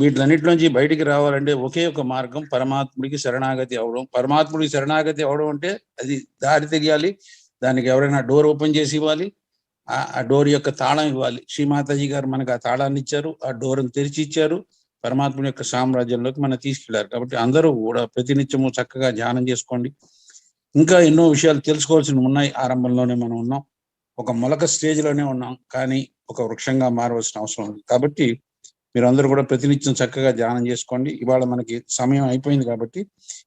వీటిలన్నిటిలోంచి బయటికి రావాలంటే ఒకే ఒక మార్గం పరమాత్ముడికి శరణాగతి అవడం. పరమాత్ముడికి శరణాగతి అవడం అంటే అది దారి తెలియాలి, దానికి ఎవరైనా డోర్ ఓపెన్ చేసి ఇవ్వాలి, ఆ డోర్ యొక్క తాళం ఇవ్వాలి. శ్రీమాతాజీ గారు మనకు ఆ తాళాన్ని ఇచ్చారు, ఆ డోర్ని తెరిచి ఇచ్చారు, పరమాత్ముని యొక్క సామ్రాజ్యంలోకి మనం తీసుకెళ్లారు. కాబట్టి అందరూ కూడా ప్రతినిత్యము చక్కగా ధ్యానం చేసుకోండి. ఇంకా ఎన్నో విషయాలు తెలుసుకోవాల్సినవి ఉన్నాయి. ఆరంభంలోనే మనం ఉన్నాం, ఒక మొలక స్టేజ్లోనే ఉన్నాం, కానీ ఒక వృక్షంగా మారవలసిన అవసరం ఉంది. కాబట్టి మీరు అందరూ కూడా ప్రతినిత్యం చక్కగా ధ్యానం చేసుకోండి. ఇవాళ మనకి సమయం అయిపోయింది కాబట్టి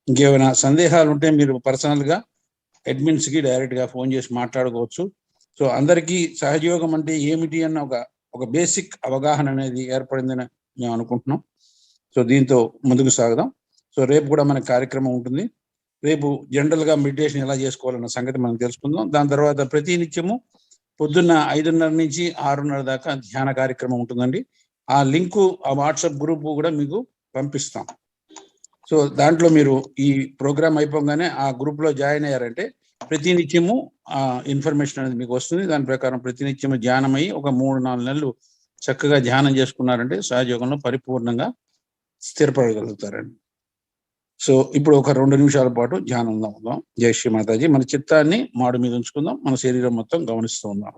ఇంకేమైనా సందేహాలు ఉంటే మీరు పర్సనల్గా అడ్మిన్స్కి డైరెక్ట్గా ఫోన్ చేసి మాట్లాడుకోవచ్చు. సో అందరికీ సహజయోగం అంటే ఏమిటి అన్న ఒక బేసిక్ అవగాహన అనేది ఏర్పడిందని మేము అనుకుంటున్నాం. సో దీంతో ముందుకు సాగుదాం. సో రేపు కూడా మన కార్యక్రమం ఉంటుంది. రేపు జనరల్గా మెడిటేషన్ ఎలా చేసుకోవాలన్న సంగతి మనం తెలుసుకుందాం. దాని తర్వాత ప్రతి నిత్యము పొద్దున్న 5:30 నుంచి 6:30 దాకా ధ్యాన కార్యక్రమం ఉంటుందండి. ఆ లింకు, ఆ వాట్సాప్ గ్రూప్ కూడా మీకు పంపిస్తాం. సో దాంట్లో మీరు ఈ ప్రోగ్రామ్ అయిపోగానే ఆ గ్రూప్లో జాయిన్ అయ్యారంటే ప్రతి నిత్యము ఆ ఇన్ఫర్మేషన్ అనేది మీకు వస్తుంది. దాని ప్రకారం ప్రతి నిత్యము ధ్యానం అయ్యి ఒక 3-4 నెలలు చక్కగా ధ్యానం చేసుకున్నారంటే సహజయోగంలో పరిపూర్ణంగా స్థిరపడగలుగుతారండి. సో ఇప్పుడు ఒక 2 నిమిషాల పాటు ధ్యానంలో ఉందాం. జై శ్రీ మాతాజీ. మన చిత్తాన్ని మాడు మీద ఉంచుకుందాం, మన శరీరం మొత్తం గమనిస్తూ ఉందాం.